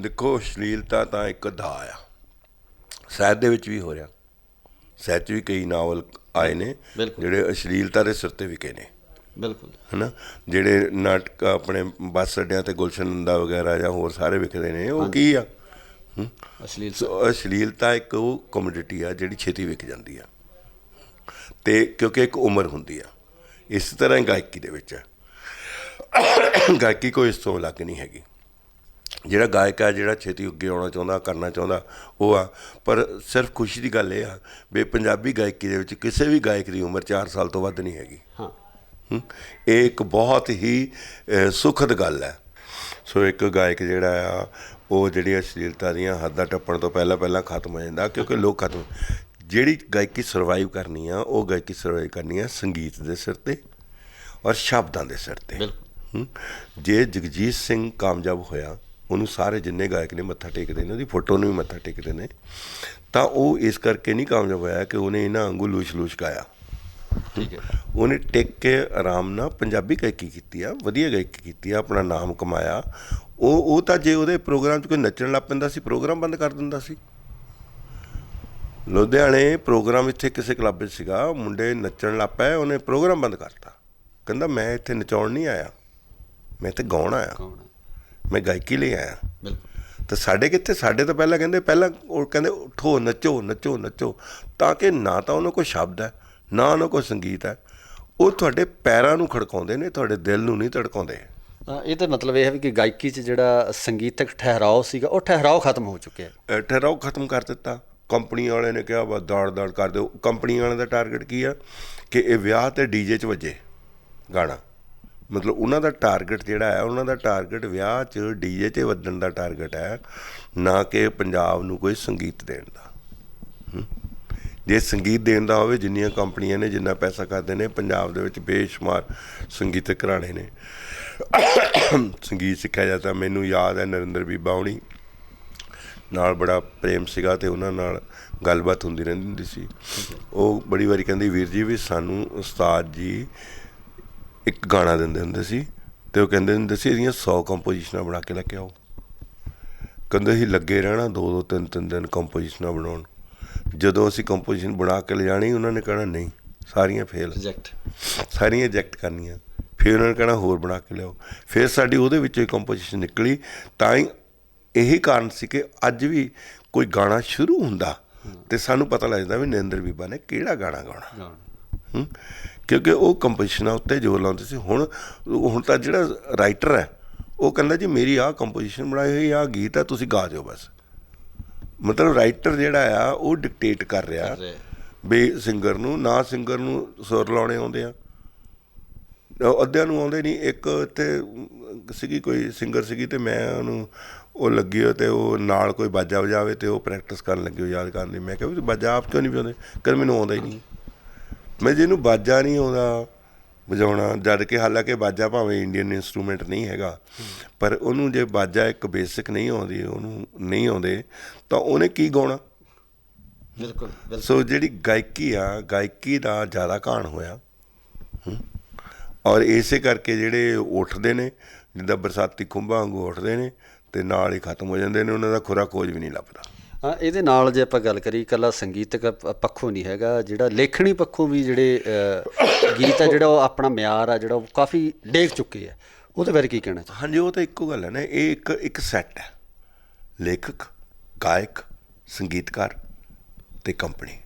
ਦੇਖੋ, ਅਸ਼ਲੀਲਤਾ ਤਾਂ ਇੱਕ ਦਾ ਆ, ਸਾਹਿਤ ਦੇ ਵਿੱਚ ਵੀ ਹੋ ਰਿਹਾ। ਸਾਹਿਤ 'ਚ ਵੀ ਕਈ ਨਾਵਲ ਆਏ ਨੇ ਜਿਹੜੇ ਅਸ਼ਲੀਲਤਾ ਦੇ ਸਿਰ 'ਤੇ ਵਿਕੇ ਨੇ। ਬਿਲਕੁਲ, ਹੈ ਨਾ। ਜਿਹੜੇ ਨਾਟਕ ਆਪਣੇ ਬੱਸ ਅੱਡਿਆਂ 'ਤੇ ਗੁਲਸ਼ਨ ਨੰਦਾ ਵਗੈਰਾ ਜਾਂ ਹੋਰ ਸਾਰੇ ਵਿਕਦੇ ਨੇ, ਉਹ ਕੀ ਆ? ਅਸ਼ਲੀਲਤਾ ਇੱਕ ਉਹ ਕਮੋਡਿਟੀ ਆ ਜਿਹੜੀ ਛੇਤੀ ਵਿਕ ਜਾਂਦੀ ਆ, ਅਤੇ ਕਿਉਂਕਿ ਇੱਕ ਉਮਰ ਹੁੰਦੀ ਆ। ਇਸ ਤਰ੍ਹਾਂ ਹੀ ਗਾਇਕੀ ਦੇ ਵਿੱਚ ਹੈ। ਗਾਇਕੀ ਕੋਈ ਇਸ ਤੋਂ ਅਲੱਗ ਨਹੀਂ ਹੈਗੀ। ਜਿਹੜਾ ਗਾਇਕ ਆ, ਜਿਹੜਾ ਛੇਤੀ ਅੱਗੇ ਆਉਣਾ ਚਾਹੁੰਦਾ, ਕਰਨਾ ਚਾਹੁੰਦਾ, ਉਹ ਆ। ਪਰ ਸਿਰਫ ਖੁਸ਼ੀ ਦੀ ਗੱਲ ਇਹ ਆ ਵੀ ਪੰਜਾਬੀ ਗਾਇਕੀ ਦੇ ਵਿੱਚ ਕਿਸੇ ਵੀ ਗਾਇਕ ਦੀ ਉਮਰ 4 ਸਾਲ ਤੋਂ ਵੱਧ ਨਹੀਂ ਹੈਗੀ। ਇਹ ਇੱਕ ਬਹੁਤ ਹੀ ਸੁਖਦ ਗੱਲ ਹੈ। ਸੋ ਇੱਕ ਗਾਇਕ ਜਿਹੜਾ ਆ, ਉਹ ਜਿਹੜੀ ਅਸ਼ਲੀਲਤਾ ਦੀਆਂ ਹੱਦਾਂ ਟੱਪਣ ਤੋਂ ਪਹਿਲਾਂ ਖਤਮ ਹੋ ਜਾਂਦਾ, ਕਿਉਂਕਿ ਲੋਕ ਖਤਮ। ਜਿਹੜੀ ਗਾਇਕੀ ਸਰਵਾਈਵ ਕਰਨੀ ਆ, ਉਹ ਗਾਇਕੀ ਸਰਵਾਈਵ ਕਰਨੀ ਆ ਸੰਗੀਤ ਦੇ ਸਿਰ 'ਤੇ ਔਰ ਸ਼ਬਦਾਂ ਦੇ ਸਿਰ 'ਤੇ। ਜੇ ਜਗਜੀਤ ਸਿੰਘ ਕਾਮਯਾਬ ਹੋਇਆ, ਉਹਨੂੰ ਸਾਰੇ ਜਿੰਨੇ ਗਾਇਕ ਨੇ ਮੱਥਾ ਟੇਕਦੇ ਨੇ, ਉਹਦੀ ਫੋਟੋ ਨੂੰ ਵੀ ਮੱਥਾ ਟੇਕਦੇ ਨੇ, ਤਾਂ ਉਹ ਇਸ ਕਰਕੇ ਨਹੀਂ ਕਾਮਯਾਬ ਹੋਇਆ ਕਿ ਉਹਨੇ ਇਹਨਾਂ ਵਾਂਗੂ ਲੂਸ਼ ਗਾਇਆ। ਠੀਕ ਹੈ, ਉਹਨੇ ਟਿਕ ਕੇ ਆਰਾਮ ਨਾਲ ਪੰਜਾਬੀ ਗਾਇਕੀ ਕੀਤੀ ਆ, ਵਧੀਆ ਗਾਇਕੀ ਕੀਤੀ ਆ, ਆਪਣਾ ਨਾਮ ਕਮਾਇਆ। ਉਹ ਤਾਂ ਜੇ ਉਹਦੇ ਪ੍ਰੋਗਰਾਮ 'ਚ ਕੋਈ ਨੱਚਣ ਲੱਗ ਪੈਂਦਾ ਸੀ, ਪ੍ਰੋਗਰਾਮ ਬੰਦ ਕਰ ਦਿੰਦਾ ਸੀ। ਲੁਧਿਆਣੇ ਪ੍ਰੋਗਰਾਮ ਇੱਥੇ ਕਿਸੇ ਕਲੱਬ ਵਿੱਚ ਸੀਗਾ, ਮੁੰਡੇ ਨੱਚਣ ਲੱਗ ਪਏ, ਉਹਨੇ ਪ੍ਰੋਗਰਾਮ ਬੰਦ ਕਰਤਾ। ਕਹਿੰਦਾ ਮੈਂ ਇੱਥੇ ਨਚਾਉਣ ਨਹੀਂ ਆਇਆ, ਮੈਂ ਇੱਥੇ ਗਾਉਣ ਆਇਆ, ਮੈਂ ਗਾਇਕੀ ਲਈ ਆਇਆ। ਤਾਂ ਸਾਡੇ ਕਿੱਥੇ, ਸਾਡੇ ਤਾਂ ਪਹਿਲਾਂ ਉਹ ਕਹਿੰਦੇ ਉੱਠੋ, ਨੱਚੋ ਨੱਚੋ ਨੱਚੋ, ਤਾਂ ਕਿ ਨਾ ਤਾਂ ਉਹਨਾਂ ਕੋਲ ਸ਼ਬਦ ਹੈ, ਨਾ ਉਹਨਾਂ ਕੋਲ ਸੰਗੀਤ ਹੈ। ਉਹ ਤੁਹਾਡੇ ਪੈਰਾਂ ਨੂੰ ਖੜਕਾਉਂਦੇ ਨੇ, ਤੁਹਾਡੇ ਦਿਲ ਨੂੰ ਨਹੀਂ ਧੜਕਾਉਂਦੇ। ਇਹ ਤਾਂ ਮਤਲਬ ਇਹ ਹੈ ਵੀ ਕਿ ਗਾਇਕੀ 'ਚ ਜਿਹੜਾ ਸੰਗੀਤਕ ਠਹਿਰਾਓ ਸੀਗਾ, ਉਹ ਠਹਿਰਾਓ ਖਤਮ ਹੋ ਚੁੱਕਿਆ। ਠਹਿਰਾਓ ਖਤਮ ਕਰ ਦਿੱਤਾ। ਕੰਪਨੀ ਵਾਲੇ ਨੇ ਕਿਹਾ ਬਸ ਦੌੜ ਕਰ ਦਿਓ। ਕੰਪਨੀ ਵਾਲਿਆਂ ਦਾ ਟਾਰਗੇਟ ਕੀ ਆ ਕਿ ਇਹ ਵਿਆਹ ਅਤੇ ਡੀਜੇ 'ਚ ਵੱਜੇ ਗਾਣਾ। ਮਤਲਬ ਉਹਨਾਂ ਦਾ ਟਾਰਗੇਟ ਜਿਹੜਾ ਹੈ, ਉਹਨਾਂ ਦਾ ਟਾਰਗੇਟ ਵਿਆਹ 'ਚ ਡੀਜੇ 'ਚ ਵੱਜਣ ਦਾ ਟਾਰਗੇਟ ਹੈ, ਨਾ ਕਿ ਪੰਜਾਬ ਨੂੰ ਕੋਈ ਸੰਗੀਤ ਦੇਣ ਦਾ। ਜੇ ਸੰਗੀਤ ਦੇਣ ਦਾ ਹੋਵੇ, ਜਿੰਨੀਆਂ ਕੰਪਨੀਆਂ ਨੇ ਜਿੰਨਾ ਪੈਸਾ ਕਰਦੇ ਨੇ, ਪੰਜਾਬ ਦੇ ਵਿੱਚ ਬੇਸ਼ੁਮਾਰ ਸੰਗੀਤਕ ਘਰਾਣੇ ਨੇ। ਸੰਗੀਤ ਸਿੱਖਿਆ ਜਾਂਦਾ। ਮੈਨੂੰ ਯਾਦ ਹੈ ਨਰਿੰਦਰ ਬੀਬਾ ਹੋਣੀ ਨਾਲ ਬੜਾ ਪ੍ਰੇਮ ਸੀਗਾ, ਅਤੇ ਉਹਨਾਂ ਨਾਲ ਗੱਲਬਾਤ ਹੁੰਦੀ ਰਹਿੰਦੀ ਹੁੰਦੀ ਸੀ। ਉਹ ਬੜੀ ਵਾਰੀ ਕਹਿੰਦੀ, ਵੀਰ ਜੀ ਵੀ ਸਾਨੂੰ ਉਸਤਾਦ ਜੀ ਇੱਕ ਗਾਣਾ ਦਿੰਦੇ ਹੁੰਦੇ ਸੀ, ਅਤੇ ਉਹ ਕਹਿੰਦੇ ਹੁੰਦੇ ਸੀ ਇਹਦੀਆਂ 100 ਕੰਪੋਜੀਸ਼ਨਾਂ ਬਣਾ ਕੇ ਲੈ ਕੇ ਆਓ। ਕਹਿੰਦੇ ਅਸੀਂ ਲੱਗੇ ਰਹਿਣਾ 2-2 3-3 ਦਿਨ ਕੰਪੋਜੀਸ਼ਨਾਂ ਬਣਾਉਣ। ਜਦੋਂ ਅਸੀਂ ਕੰਪੋਜੀਸ਼ਨ ਬਣਾ ਕੇ ਲਿਜਾਣੀ, ਉਹਨਾਂ ਨੇ ਕਹਿਣਾ ਨਹੀਂ, ਸਾਰੀਆਂ ਫੇਲ, ਸਾਰੀਆਂ ਰਿਜੈਕਟ ਕਰਨੀਆਂ। ਫਿਰ ਉਹਨਾਂ ਨੇ ਕਹਿਣਾ ਹੋਰ ਬਣਾ ਕੇ ਲਿਆਓ। ਫਿਰ ਸਾਡੀ ਉਹਦੇ ਵਿੱਚੋਂ ਹੀ ਕੰਪੋਜੀਸ਼ਨ ਨਿਕਲੀ। ਤਾਂ ਹੀ ਇਹੀ ਕਾਰਨ ਸੀ ਕਿ ਅੱਜ ਵੀ ਕੋਈ ਗਾਣਾ ਸ਼ੁਰੂ ਹੁੰਦਾ ਅਤੇ ਸਾਨੂੰ ਪਤਾ ਲੱਗ ਜਾਂਦਾ ਵੀ ਨਰਿੰਦਰ ਬੀਬਾ ਨੇ ਕਿਹੜਾ ਗਾਣਾ ਗਾਉਣਾ। ਕਿਉਂਕਿ ਉਹ ਕੰਪੋਜੀਸ਼ਨਾਂ ਉੱਤੇ ਜ਼ੋਰ ਲਾਉਂਦੇ ਸੀ। ਹੁਣ ਤਾਂ ਜਿਹੜਾ ਰਾਈਟਰ ਹੈ, ਉਹ ਕਹਿੰਦਾ ਜੀ ਮੇਰੀ ਆਹ ਕੰਪੋਜੀਸ਼ਨ ਬਣਾਈ ਹੋਈ, ਆਹ ਗੀਤ ਹੈ, ਤੁਸੀਂ ਗਾ ਦਿਓ ਬਸ। ਮਤਲਬ ਰਾਈਟਰ ਜਿਹੜਾ ਆ, ਉਹ ਡਿਕਟੇਟ ਕਰ ਰਿਹਾ ਵੀ ਸਿੰਗਰ ਨੂੰ। ਨਾ ਸਿੰਗਰ ਨੂੰ ਸੁਰ ਲਾਉਣੇ ਆਉਂਦੇ ਆ, ਅੱਧਿਆਂ ਨੂੰ ਆਉਂਦੇ ਨਹੀਂ। ਇੱਕ ਇੱਥੇ ਸੀਗੀ ਕੋਈ ਸਿੰਗਰ ਸੀਗੀ, ਅਤੇ ਮੈਂ ਉਹਨੂੰ ਉਹ ਲੱਗੀ ਅਤੇ ਉਹ ਨਾਲ ਕੋਈ ਬਾਜਾ ਵਜਾਵੇ, ਅਤੇ ਉਹ ਪ੍ਰੈਕਟਿਸ ਕਰਨ ਲੱਗੀ, ਉਹ ਯਾਦ ਕਰਨ ਲਈ। ਮੈਂ ਕਿਹਾ ਵੀ ਬਾਜਾ ਆਪ ਕਿਉਂ ਨਹੀਂ ਵਜਾਉਂਦੇ? ਕਹਿੰਦੇ ਮੈਨੂੰ ਆਉਂਦਾ ਹੀ ਨਹੀਂ। ਮੈਂ ਜਿਹਨੂੰ ਬਾਜਾ ਨਹੀਂ ਆਉਂਦਾ ਵਜਾਉਣਾ, ਜਦ ਕਿ ਹਾਲਾਂਕਿ ਬਾਜਾ ਭਾਵੇਂ ਇੰਡੀਅਨ ਇੰਸਟਰੂਮੈਂਟ ਨਹੀਂ ਹੈਗਾ, ਪਰ ਉਹਨੂੰ ਜੇ ਬਾਜਾ ਇੱਕ ਬੇਸਿਕ ਨਹੀਂ ਆਉਂਦੀ, ਉਹਨੂੰ ਨਹੀਂ ਆਉਂਦੇ, ਤਾਂ ਉਹਨੇ ਕੀ ਗਾਉਣਾ? ਬਿਲਕੁਲ। ਸੋ ਜਿਹੜੀ ਗਾਇਕੀ ਆ, ਗਾਇਕੀ ਦਾ ਜ਼ਿਆਦਾ ਘਾਣ ਹੋਇਆ। ਔਰ ਇਸੇ ਕਰਕੇ ਜਿਹੜੇ ਉੱਠਦੇ ਨੇ, ਜਿੱਦਾਂ ਬਰਸਾਤੀ ਖੁੰਭਾਂ ਵਾਂਗੂ ਉੱਠਦੇ ਨੇ, ਅਤੇ ਨਾਲ ਹੀ ਖਤਮ ਹੋ ਜਾਂਦੇ ਨੇ। ਉਹਨਾਂ ਦਾ ਖੁਰਾ ਖੋਜ ਵੀ ਨਹੀਂ ਲੱਭਦਾ। ਹਾਂ, ਇਹਦੇ ਨਾਲ ਜੇ ਆਪਾਂ ਗੱਲ ਕਰੀਏ, ਇਕੱਲਾ ਸੰਗੀਤਕ ਪੱਖੋਂ ਨਹੀਂ ਹੈਗਾ, ਜਿਹੜਾ ਲੇਖਣੀ ਪੱਖੋਂ ਵੀ ਜਿਹੜੇ ਗੀਤ ਆ, ਜਿਹੜਾ ਉਹ ਆਪਣਾ ਮਿਆਰ ਆ, ਜਿਹੜਾ ਉਹ ਕਾਫੀ ਡੇਗ ਚੁੱਕੇ ਆ। ਉਹਦੇ ਬਾਰੇ ਕੀ ਕਹਿਣਾ ਚਾਹੀਦਾ? ਹਾਂਜੀ, ਉਹ ਤਾਂ ਇੱਕੋ ਗੱਲ ਹੈ ਨਾ। ਇਹ ਇੱਕ ਸੈੱਟ ਹੈ, ਲੇਖਕ, ਗਾਇਕ, ਸੰਗੀਤਕਾਰ ਅਤੇ ਕੰਪਨੀ।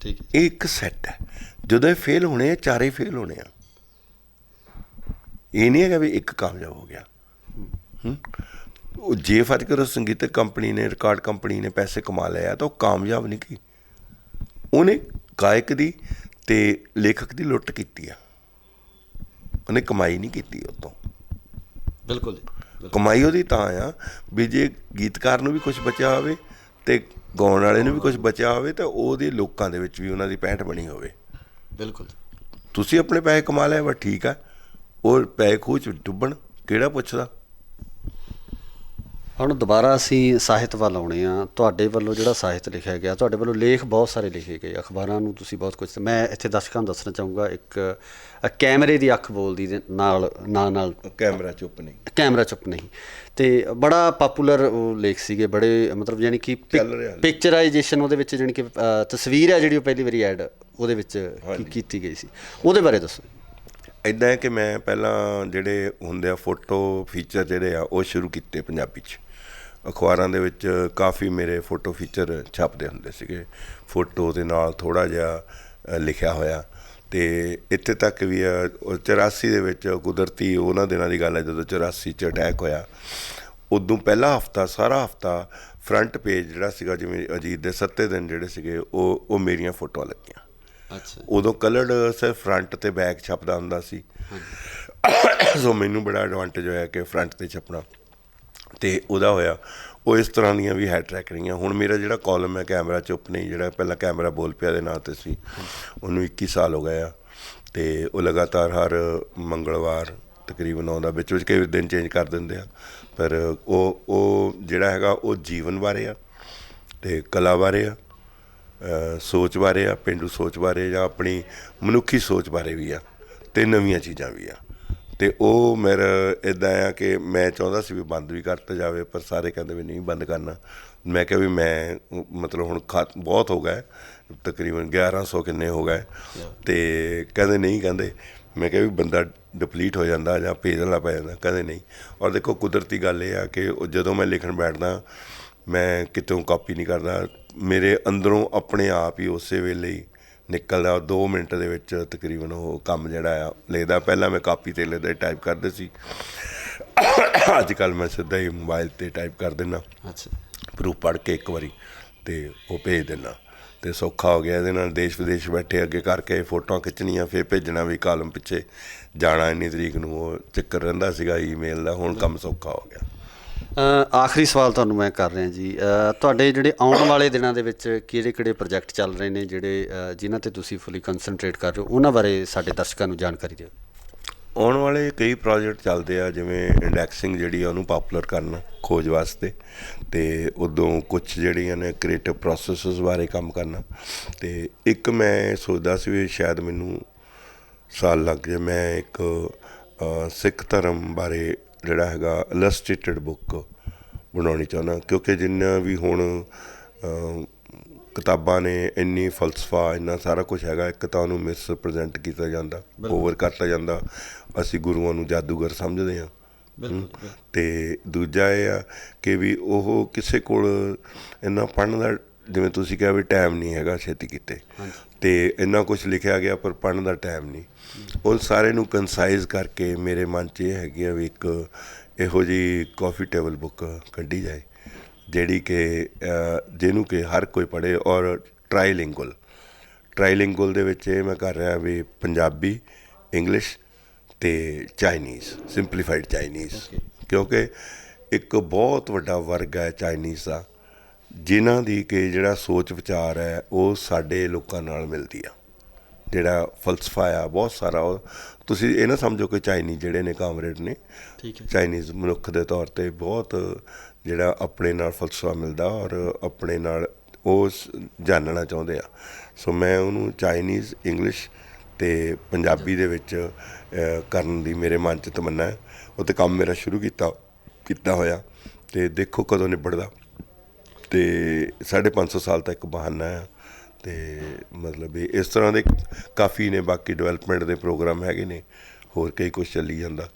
ਠੀਕ ਹੈ, ਇਹ ਇੱਕ ਸੈੱਟ ਹੈ। ਜਦੋਂ ਇਹ ਫੇਲ ਹੋਣੇ ਆ, ਚਾਰੇ ਫੇਲ ਹੋਣੇ ਆ। ਇਹ ਨਹੀਂ ਹੈਗਾ ਵੀ ਇੱਕ ਕਾਮਯਾਬ ਹੋ ਗਿਆ। ਉਹ ਜੇ ਫਰਜ਼ ਕਰੋ ਸੰਗੀਤਕ ਕੰਪਨੀ ਨੇ, ਰਿਕਾਰਡ ਕੰਪਨੀ ਨੇ ਪੈਸੇ ਕਮਾ ਲਏ ਆ ਤਾਂ ਉਹ ਕਾਮਯਾਬ ਨਹੀਂ ਕੀ, ਉਹਨੇ ਗਾਇਕ ਦੀ ਅਤੇ ਲੇਖਕ ਦੀ ਲੁੱਟ ਕੀਤੀ ਆ, ਉਹਨੇ ਕਮਾਈ ਨਹੀਂ ਕੀਤੀ ਉਹ ਤੋਂ। ਬਿਲਕੁਲ ਕਮਾਈ ਉਹਦੀ ਤਾਂ ਆ ਵੀ ਜੇ ਗੀਤਕਾਰ ਨੂੰ ਵੀ ਕੁਛ ਬਚਿਆ ਹੋਵੇ ਅਤੇ ਗਾਉਣ ਵਾਲੇ ਨੂੰ ਵੀ ਕੁਛ ਬਚਿਆ ਹੋਵੇ ਤਾਂ ਉਹਦੇ ਲੋਕਾਂ ਦੇ ਵਿੱਚ ਵੀ ਉਹਨਾਂ ਦੀ ਪੈਂਠ ਬਣੀ ਹੋਵੇ। ਬਿਲਕੁਲ ਤੁਸੀਂ ਆਪਣੇ ਪੈਸੇ ਕਮਾ ਲਿਆ, ਬਸ ਠੀਕ ਆ, ਉਹ ਪੈਸੇ ਖੂਹ 'ਚ ਡੁੱਬਣ, ਕਿਹੜਾ ਪੁੱਛਦਾ। ਹੁਣ ਦੁਬਾਰਾ ਅਸੀਂ ਸਾਹਿਤ ਵੱਲ ਆਉਣੇ ਆ। ਤੁਹਾਡੇ ਵੱਲੋਂ ਜਿਹੜਾ ਸਾਹਿਤ ਲਿਖਿਆ ਗਿਆ, ਤੁਹਾਡੇ ਵੱਲੋਂ ਲੇਖ ਬਹੁਤ ਸਾਰੇ ਲਿਖੇ ਗਏ, ਅਖਬਾਰਾਂ ਨੂੰ ਤੁਸੀਂ ਬਹੁਤ ਕੁਛ, ਮੈਂ ਇੱਥੇ ਦਰਸ਼ਕਾਂ ਨੂੰ ਦੱਸਣਾ ਚਾਹੂੰਗਾ, ਇੱਕ ਕੈਮਰੇ ਦੀ ਅੱਖ ਬੋਲਦੀ ਦੇ ਨਾਲ ਕੈਮਰਾ ਚੁੱਪ ਨਹੀਂ, ਕੈਮਰਾ ਚੁੱਪ ਨਹੀਂ, ਅਤੇ ਬੜਾ ਪਾਪੂਲਰ ਉਹ ਲੇਖ ਸੀਗੇ, ਬੜੇ ਮਤਲਬ ਜਾਣੀ ਕਿ ਪਿਕਚਰਾਈਜੇਸ਼ਨ ਉਹਦੇ ਵਿੱਚ, ਜਾਣੀ ਕਿ ਤਸਵੀਰ ਹੈ ਜਿਹੜੀ ਉਹ ਪਹਿਲੀ ਵਾਰੀ ਐਡ ਉਹਦੇ ਵਿੱਚ ਕੀਤੀ ਗਈ ਸੀ, ਉਹਦੇ ਬਾਰੇ ਦੱਸੋ। ਇੱਦਾਂ ਹੈ ਕਿ ਮੈਂ ਪਹਿਲਾਂ ਜਿਹੜੇ ਹੁੰਦੇ ਆ ਫੋਟੋ ਫੀਚਰ ਜਿਹੜੇ ਆ ਉਹ ਸ਼ੁਰੂ ਕੀਤੇ ਪੰਜਾਬੀ 'ਚ, ਅਖਬਾਰਾਂ ਦੇ ਵਿੱਚ ਕਾਫੀ ਮੇਰੇ ਫੋਟੋ ਫੀਚਰ ਛਪਦੇ ਹੁੰਦੇ ਸੀਗੇ, ਫੋਟੋ ਦੇ ਨਾਲ ਥੋੜ੍ਹਾ ਜਿਹਾ ਲਿਖਿਆ ਹੋਇਆ। ਅਤੇ ਇੱਥੇ ਤੱਕ ਵੀ 84 ਦੇ ਵਿੱਚ ਕੁਦਰਤੀ ਉਹਨਾਂ ਦਿਨਾਂ ਦੀ ਗੱਲ ਹੈ ਜਦੋਂ 84 'ਚ ਅਟੈਕ ਹੋਇਆ, ਉਦੋਂ ਪਹਿਲਾ ਹਫ਼ਤਾ, ਸਾਰਾ ਹਫ਼ਤਾ ਫਰੰਟ ਪੇਜ ਜਿਹੜਾ ਸੀਗਾ, ਜਿਵੇਂ ਅਜੀਤ ਦੇ 7 ਦਿਨ ਜਿਹੜੇ ਸੀਗੇ ਉਹ ਮੇਰੀਆਂ ਫੋਟੋਆਂ ਲੱਗੀਆਂ। ਅੱਛਾ। ਉਦੋਂ ਕਲਰਡ ਸਿਰਫ ਫਰੰਟ ਅਤੇ ਬੈਕ ਛਪਦਾ ਹੁੰਦਾ ਸੀ, ਸੋ ਮੈਨੂੰ ਬੜਾ ਐਡਵਾਂਟੇਜ ਹੋਇਆ ਕਿ ਫਰੰਟ 'ਤੇ ਛਪਣਾ, ਅਤੇ ਉਹਦਾ ਹੋਇਆ ਉਹ ਇਸ ਤਰ੍ਹਾਂ ਦੀਆਂ ਵੀ ਹੈਡ ਟਰੈਕ ਰਹੀਆਂ। ਹੁਣ ਮੇਰਾ ਜਿਹੜਾ ਕਾਲਮ ਹੈ ਕੈਮਰਾ ਚੁੱਪ ਨਹੀਂ, ਜਿਹੜਾ ਪਹਿਲਾਂ ਕੈਮਰਾ ਬੋਲ ਪਿਆ ਦੇ ਨਾਂ 'ਤੇ ਸੀ, ਉਹਨੂੰ 21 ਸਾਲ ਹੋ ਗਏ ਆ, ਅਤੇ ਉਹ ਲਗਾਤਾਰ ਹਰ ਮੰਗਲਵਾਰ ਤਕਰੀਬਨ ਆਉਂਦਾ, ਵਿੱਚ ਕਈ ਦਿਨ ਚੇਂਜ ਕਰ ਦਿੰਦੇ ਆ, ਪਰ ਉਹ ਜਿਹੜਾ ਹੈਗਾ ਉਹ ਜੀਵਨ ਬਾਰੇ ਆ, ਅਤੇ ਕਲਾ ਬਾਰੇ ਆ, ਸੋਚ ਬਾਰੇ ਆ, ਪੇਂਡੂ ਸੋਚ ਬਾਰੇ ਜਾਂ ਆਪਣੀ ਮਨੁੱਖੀ ਸੋਚ ਬਾਰੇ ਵੀ ਆ, ਅਤੇ ਨਵੀਆਂ ਚੀਜ਼ਾਂ ਵੀ ਆ। ਅਤੇ ਉਹ ਮੇਰਾ ਇੱਦਾਂ ਆ ਕਿ ਮੈਂ ਚਾਹੁੰਦਾ ਸੀ ਵੀ ਬੰਦ ਵੀ ਕਰਤਾ ਜਾਵੇ, ਪਰ ਸਾਰੇ ਕਹਿੰਦੇ ਵੀ ਨਹੀਂ ਬੰਦ ਕਰਨਾ। ਮੈਂ ਕਿਹਾ ਵੀ ਮੈਂ ਮਤਲਬ ਹੁਣ ਬਹੁਤ ਹੋ ਗਏ, ਤਕਰੀਬਨ 1100 ਕਿੰਨੇ ਹੋ ਗਏ, ਅਤੇ ਕਹਿੰਦੇ ਨਹੀਂ, ਕਹਿੰਦੇ ਮੈਂ ਕਿਹਾ ਵੀ ਬੰਦਾ ਡਿਪਲੀਟ ਹੋ ਜਾਂਦਾ ਜਾਂ ਪੇਜ ਵਾਲਾ ਪੈ ਜਾਂਦਾ, ਕਹਿੰਦੇ ਨਹੀਂ। ਔਰ ਦੇਖੋ ਕੁਦਰਤੀ ਗੱਲ ਇਹ ਆ ਕਿ ਜਦੋਂ ਮੈਂ ਲਿਖਣ ਬੈਠਦਾ ਮੈਂ ਕਿਤੋਂ ਕਾਪੀ ਨਹੀਂ ਕਰਦਾ, ਮੇਰੇ ਅੰਦਰੋਂ ਆਪਣੇ ਆਪ ਹੀ ਉਸੇ ਵੇਲੇ ਹੀ ਨਿਕਲਦਾ, 2 ਮਿੰਟ ਦੇ ਵਿੱਚ ਤਕਰੀਬਨ ਉਹ ਕੰਮ ਜਿਹੜਾ ਆ ਲਿਖਦਾ। ਪਹਿਲਾਂ ਮੈਂ ਕਾਪੀ 'ਤੇ ਲਿਖਦਾ ਟਾਈਪ ਕਰਦੇ ਸੀ, ਅੱਜ ਕੱਲ੍ਹ ਮੈਂ ਸਿੱਧਾ ਹੀ ਮੋਬਾਈਲ 'ਤੇ ਟਾਈਪ ਕਰ ਦਿੰਦਾ, ਪ੍ਰੂਫ ਪੜ੍ਹ ਕੇ ਇੱਕ ਵਾਰੀ ਅਤੇ ਉਹ ਭੇਜ ਦਿੰਦਾ, ਅਤੇ ਸੌਖਾ ਹੋ ਗਿਆ ਇਹਦੇ ਨਾਲ। ਦੇਸ਼ ਵਿਦੇਸ਼ ਬੈਠੇ ਅੱਗੇ ਕਰਕੇ ਫੋਟੋਆਂ ਖਿੱਚਣੀਆਂ, ਫਿਰ ਭੇਜਣਾ ਵੀ ਕਾਲਮ ਪਿੱਛੇ ਜਾਣਾ ਇੰਨੀ ਤਰੀਕ ਨੂੰ, ਉਹ ਚੱਕਰ ਰਹਿੰਦਾ ਸੀਗਾ ਈਮੇਲ ਦਾ, ਹੁਣ ਕੰਮ ਸੌਖਾ ਹੋ ਗਿਆ। ਆਖਰੀ ਸਵਾਲ ਤੁਹਾਨੂੰ ਮੈਂ ਕਰ ਰਿਹਾ ਜੀ, ਤੁਹਾਡੇ ਜਿਹੜੇ ਆਉਣ ਵਾਲੇ ਦਿਨਾਂ ਦੇ ਵਿੱਚ ਕਿਹੜੇ ਪ੍ਰੋਜੈਕਟ ਚੱਲ ਰਹੇ ਨੇ, ਜਿਹੜੇ ਜਿਨ੍ਹਾਂ 'ਤੇ ਤੁਸੀਂ ਫੁੱਲੀ ਕੰਸਨਟਰੇਟ ਕਰ ਰਹੇ ਹੋ, ਉਹਨਾਂ ਬਾਰੇ ਸਾਡੇ ਦਰਸ਼ਕਾਂ ਨੂੰ ਜਾਣਕਾਰੀ ਦਿਓ। ਆਉਣ ਵਾਲੇ ਕਈ ਪ੍ਰੋਜੈਕਟ ਚੱਲਦੇ ਆ, ਜਿਵੇਂ ਇੰਡੈਕਸਿੰਗ ਜਿਹੜੀ ਆ ਉਹਨੂੰ ਪਾਪੂਲਰ ਕਰਨਾ ਖੋਜ ਵਾਸਤੇ, ਅਤੇ ਉਦੋਂ ਕੁਛ ਜਿਹੜੀਆਂ ਨੇ ਕ੍ਰੀਏਟਿਵ ਪ੍ਰੋਸੈਸਿਸ ਬਾਰੇ ਕੰਮ ਕਰਨਾ, ਅਤੇ ਇੱਕ ਮੈਂ ਸੋਚਦਾ ਸੀ ਵੀ ਸ਼ਾਇਦ ਮੈਨੂੰ ਸਾਲ ਲੱਗ ਜਾਏ, ਮੈਂ ਇੱਕ ਸਿੱਖ ਧਰਮ ਬਾਰੇ ਜਿਹੜਾ ਹੈਗਾ ਇਲਸਟ੍ਰੇਟਡ ਬੁੱਕ ਬਣਾਉਣੀ ਚਾਹੁੰਦਾ, ਕਿਉਂਕਿ ਜਿੰਨਾ ਵੀ ਹੁਣ ਕਿਤਾਬਾਂ ਨੇ, ਇੰਨੀ ਫਲਸਫਾ, ਇੰਨਾ ਸਾਰਾ ਕੁਛ ਹੈਗਾ, ਇੱਕ ਤਾਂ ਉਹਨੂੰ ਮਿਸਪ੍ਰਜੈਂਟ ਕੀਤਾ ਜਾਂਦਾ, ਓਵਰ ਕਰਤਾ ਜਾਂਦਾ, ਅਸੀਂ ਗੁਰੂਆਂ ਨੂੰ ਜਾਦੂਗਰ ਸਮਝਦੇ ਹਾਂ, ਅਤੇ ਦੂਜਾ ਇਹ ਆ ਕਿ ਵੀ ਉਹ ਕਿਸੇ ਕੋਲ ਇੰਨਾ ਪੜ੍ਹਨ ਦਾ, ਜਿਵੇਂ ਤੁਸੀਂ ਕਿਹਾ ਵੀ ਟਾਈਮ ਨਹੀਂ ਹੈਗਾ ਛੇਤੀ ਕਿਤੇ, ਅਤੇ ਇੰਨਾ ਕੁਛ ਲਿਖਿਆ ਗਿਆ ਪਰ ਪੜ੍ਹਨ ਦਾ ਟਾਈਮ ਨਹੀਂ। ਉਹ ਸਾਰੇ ਨੂੰ ਕੰਸਾਈਜ਼ ਕਰਕੇ ਮੇਰੇ ਮਨ 'ਚ ਇਹ ਹੈਗੀ ਆ ਵੀ ਇੱਕ ਇਹੋ ਜਿਹੀ ਕਾਫੀ ਟੇਬਲ ਬੁੱਕ ਕੱਢੀ ਜਾਏ, ਜਿਹੜੀ ਕਿ ਜਿਹਨੂੰ ਕਿ ਹਰ ਕੋਈ ਪੜ੍ਹੇ, ਔਰ ਟਰਾਈਲਿੰਗੁਅਲ ਦੇ ਵਿੱਚ ਇਹ ਮੈਂ ਕਰ ਰਿਹਾ ਵੀ ਪੰਜਾਬੀ, ਇੰਗਲਿਸ਼ ਅਤੇ ਚਾਈਨੀਜ਼, ਸਿੰਪਲੀਫਾਈਡ ਚਾਈਨੀਜ਼, ਕਿਉਂਕਿ ਇੱਕ ਬਹੁਤ ਵੱਡਾ ਵਰਗ ਹੈ ਚਾਈਨੀਜ਼ ਦਾ, ਜਿਨ੍ਹਾਂ ਦੀ ਕਿ ਜਿਹੜਾ ਸੋਚ ਵਿਚਾਰ ਹੈ ਉਹ ਸਾਡੇ ਲੋਕਾਂ ਨਾਲ ਮਿਲਦੀ ਆ, ਜਿਹੜਾ ਫਲਸਫਾ ਆ ਬਹੁਤ ਸਾਰਾ, ਉਹ ਤੁਸੀਂ ਇਹ ਨਾ ਸਮਝੋ ਕਿ ਚਾਈਨੀਜ਼ ਜਿਹੜੇ ਨੇ ਕਾਮਰੇਡ ਨੇ, ਚਾਈਨੀਜ਼ ਮਨੁੱਖ ਦੇ ਤੌਰ 'ਤੇ ਬਹੁਤ ਜਿਹੜਾ ਆਪਣੇ ਨਾਲ ਫਲਸਫਾ ਮਿਲਦਾ, ਔਰ ਆਪਣੇ ਨਾਲ ਉਹ ਜਾਣਨਾ ਚਾਹੁੰਦੇ ਆ। ਸੋ ਮੈਂ ਉਹਨੂੰ ਚਾਈਨੀਜ਼, ਇੰਗਲਿਸ਼ ਅਤੇ ਪੰਜਾਬੀ ਦੇ ਵਿੱਚ ਕਰਨ ਦੀ ਮੇਰੇ ਮਨ 'ਚ ਤਮੰਨਾ ਹੈ। ਉਹ 'ਤੇ ਕੰਮ ਮੇਰਾ ਸ਼ੁਰੂ ਕੀਤਾ ਹੋਇਆ, ਅਤੇ ਦੇਖੋ ਕਦੋਂ ਨਿਬੜਦਾ, ਅਤੇ 550 ਸਾਲ ਤੱਕ ਇੱਕ ਬਹਾਨਾ ਆ, ਅਤੇ ਮਤਲਬ ਵੀ ਇਸ ਤਰ੍ਹਾਂ ਦੇ ਕਾਫੀ ਨੇ। ਬਾਕੀ ਡਿਵੈਲਪਮੈਂਟ ਦੇ ਪ੍ਰੋਗਰਾਮ ਹੈਗੇ ਨੇ, ਹੋਰ ਕਈ ਕੁਛ ਚੱਲੀ ਜਾਂਦਾ,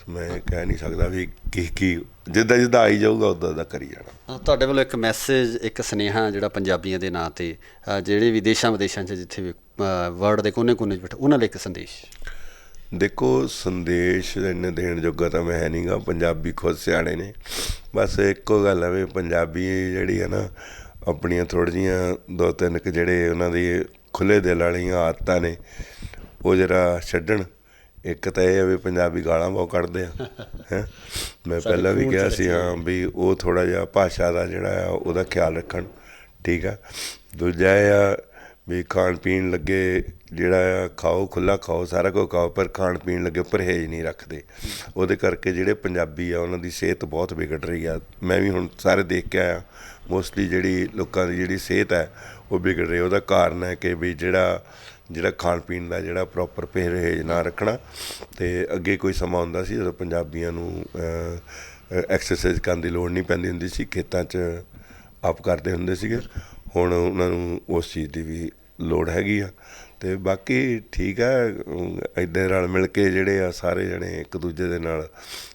ਮੈਂ ਕਹਿ ਨਹੀਂ ਸਕਦਾ ਵੀ ਕੀ ਜਿੱਦਾਂ ਆਈ ਜਾਊਗਾ ਉੱਦਾਂ ਕਰੀ ਜਾਣਾ। ਤੁਹਾਡੇ ਵੱਲੋਂ ਇੱਕ ਮੈਸੇਜ, ਇੱਕ ਸੁਨੇਹਾ ਜਿਹੜਾ ਪੰਜਾਬੀਆਂ ਦੇ ਨਾਂ 'ਤੇ, ਜਿਹੜੇ ਵੀ ਦੇਸ਼ਾਂ ਵਿਦੇਸ਼ਾਂ 'ਚ ਜਿੱਥੇ ਵੀ ਵਰਲਡ ਦੇ ਕੋਨੇ 'ਚ ਬੈਠੇ, ਉਹਨਾਂ ਲਈ ਇੱਕ ਸੰਦੇਸ਼। ਦੇਖੋ, ਸੰਦੇਸ਼ ਇੰਨੇ ਦੇਣ ਜੋਗਾ ਤਾਂ ਮੈਂ ਹੈ ਨਹੀਂ ਗਾ, ਪੰਜਾਬੀ ਖੁਦ ਸਿਆਣੇ ਨੇ, ਬਸ ਇੱਕੋ ਗੱਲ ਹੈ ਵੀ ਪੰਜਾਬੀ ਜਿਹੜੀ ਹੈ ਨਾ, ਆਪਣੀਆਂ ਥੋੜ੍ਹੀਆਂ ਜਿਹੀਆਂ 2-3 ਕੁ ਜਿਹੜੇ ਉਹਨਾਂ ਦੀ ਖੁੱਲ੍ਹੇ ਦਿਲ ਵਾਲੀਆਂ ਆਦਤਾਂ ਨੇ ਉਹ ਜਰਾ ਛੱਡਣ। ਇੱਕ ਤਾਂ ਇਹ ਹੈ ਵੀ ਪੰਜਾਬੀ ਗਾਲਾਂ ਬਹੁਤ ਕੱਢਦੇ ਆ ਹੈਂ। ਮੈਂ ਪਹਿਲਾਂ ਵੀ ਕਿਹਾ ਸੀ ਹਾਂ ਵੀ ਉਹ ਥੋੜ੍ਹਾ ਜਿਹਾ ਭਾਸ਼ਾ ਦਾ ਜਿਹੜਾ ਆ ਉਹਦਾ ਖਿਆਲ ਰੱਖਣ, ਠੀਕ ਆ। ਦੂਜਾ ਇਹ ਆ ਵੀ ਖਾਣ ਪੀਣ ਲੱਗੇ ਜਿਹੜਾ ਆ ਖਾਓ, ਖੁੱਲ੍ਹਾ ਖਾਓ, ਸਾਰਾ ਕੁਝ ਖਾਓ, ਪਰ ਖਾਣ ਪੀਣ ਲੱਗੇ ਪਰਹੇਜ਼ ਨਹੀਂ ਰੱਖਦੇ। ਉਹਦੇ ਕਰਕੇ ਜਿਹੜੇ ਪੰਜਾਬੀ ਆ ਉਹਨਾਂ ਦੀ ਸਿਹਤ ਬਹੁਤ ਵਿਗੜ ਰਹੀ ਆ। ਮੈਂ ਵੀ ਹੁਣ ਸਾਰੇ ਦੇਖ ਕੇ ਆਇਆ, ਮੋਸਟਲੀ ਜਿਹੜੀ ਲੋਕਾਂ ਦੀ ਜਿਹੜੀ ਸਿਹਤ ਹੈ ਉਹ ਵਿਗੜ ਰਹੀ। ਉਹਦਾ ਕਾਰਨ ਹੈ ਕਿ ਵੀ ਜਿਹੜਾ ਖਾਣ ਪੀਣ ਦਾ ਜਿਹੜਾ ਪ੍ਰੋਪਰ ਪਰਹੇਜ਼ ਨਾ ਰੱਖਣਾ। ਅਤੇ ਅੱਗੇ ਕੋਈ ਸਮਾਂ ਹੁੰਦਾ ਸੀ ਜਦੋਂ ਪੰਜਾਬੀਆਂ ਨੂੰ ਐਕਸਰਸਾਈਜ਼ ਕਰਨ ਦੀ ਲੋੜ ਨਹੀਂ ਪੈਂਦੀ ਹੁੰਦੀ ਸੀ, ਖੇਤਾਂ 'ਚ ਆਪ ਕਰਦੇ ਹੁੰਦੇ ਸੀਗੇ। ਹੁਣ ਉਹਨਾਂ ਨੂੰ ਉਸ ਚੀਜ਼ ਦੀ ਵੀ ਲੋੜ ਹੈਗੀ ਆ। ਅਤੇ ਬਾਕੀ ਠੀਕ ਹੈ, ਇੱਦਾਂ ਰਲ ਮਿਲ ਕੇ ਜਿਹੜੇ ਆ ਸਾਰੇ ਜਣੇ ਇੱਕ ਦੂਜੇ ਦੇ ਨਾਲ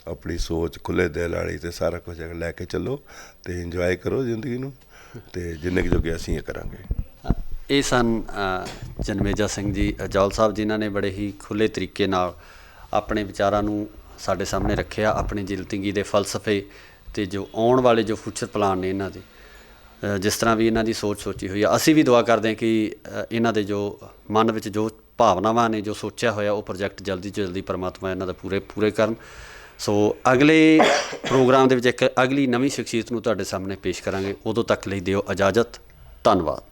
ਆਪਣੀ ਸੋਚ ਖੁੱਲ੍ਹੇ ਦਿਲ ਵਾਲੀ ਅਤੇ ਸਾਰਾ ਕੁਝ ਲੈ ਕੇ ਚੱਲੋ ਅਤੇ ਇੰਜੋਏ ਕਰੋ ਜ਼ਿੰਦਗੀ ਨੂੰ, ਅਤੇ ਜਿੰਨੇ ਕੁ ਜੋਗੇ ਅਸੀਂ ਇਹ ਕਰਾਂਗੇ। ਇਹ ਸਨ ਜਨਮੇਜਾ ਸਿੰਘ ਜੀ ਜੌਲ ਸਾਹਿਬ, ਜਿਨ੍ਹਾਂ ਨੇ ਬੜੇ ਹੀ ਖੁੱਲ੍ਹੇ ਤਰੀਕੇ ਨਾਲ ਆਪਣੇ ਵਿਚਾਰਾਂ ਨੂੰ ਸਾਡੇ ਸਾਹਮਣੇ ਰੱਖਿਆ, ਆਪਣੀ ਜ਼ਿੰਦਗੀ ਦੇ ਫਲਸਫੇ ਅਤੇ ਜੋ ਆਉਣ ਵਾਲੇ ਜੋ ਫਿਊਚਰ ਪਲਾਨ ਨੇ ਇਹਨਾਂ ਦੇ, ਜਿਸ ਤਰ੍ਹਾਂ ਵੀ ਇਹਨਾਂ ਦੀ ਸੋਚ ਸੋਚੀ ਹੋਈ ਆ। ਅਸੀਂ ਵੀ ਦੁਆ ਕਰਦੇ ਹਾਂ ਕਿ ਇਹਨਾਂ ਦੇ ਜੋ ਮਨ ਵਿੱਚ ਜੋ ਭਾਵਨਾਵਾਂ ਨੇ, ਜੋ ਸੋਚਿਆ ਹੋਇਆ, ਉਹ ਪ੍ਰੋਜੈਕਟ ਜਲਦੀ ਤੋਂ ਜਲਦੀ ਪਰਮਾਤਮਾ ਇਹਨਾਂ ਦਾ ਪੂਰੇ ਕਰਨ। ਸੋ ਅਗਲੇ ਪ੍ਰੋਗਰਾਮ ਦੇ ਵਿੱਚ ਇੱਕ ਅਗਲੀ ਨਵੀਂ ਸ਼ਖਸੀਅਤ ਨੂੰ ਤੁਹਾਡੇ ਸਾਹਮਣੇ ਪੇਸ਼ ਕਰਾਂਗੇ। ਉਦੋਂ ਤੱਕ ਲਈ ਦਿਓ ਇਜਾਜ਼ਤ। ਧੰਨਵਾਦ।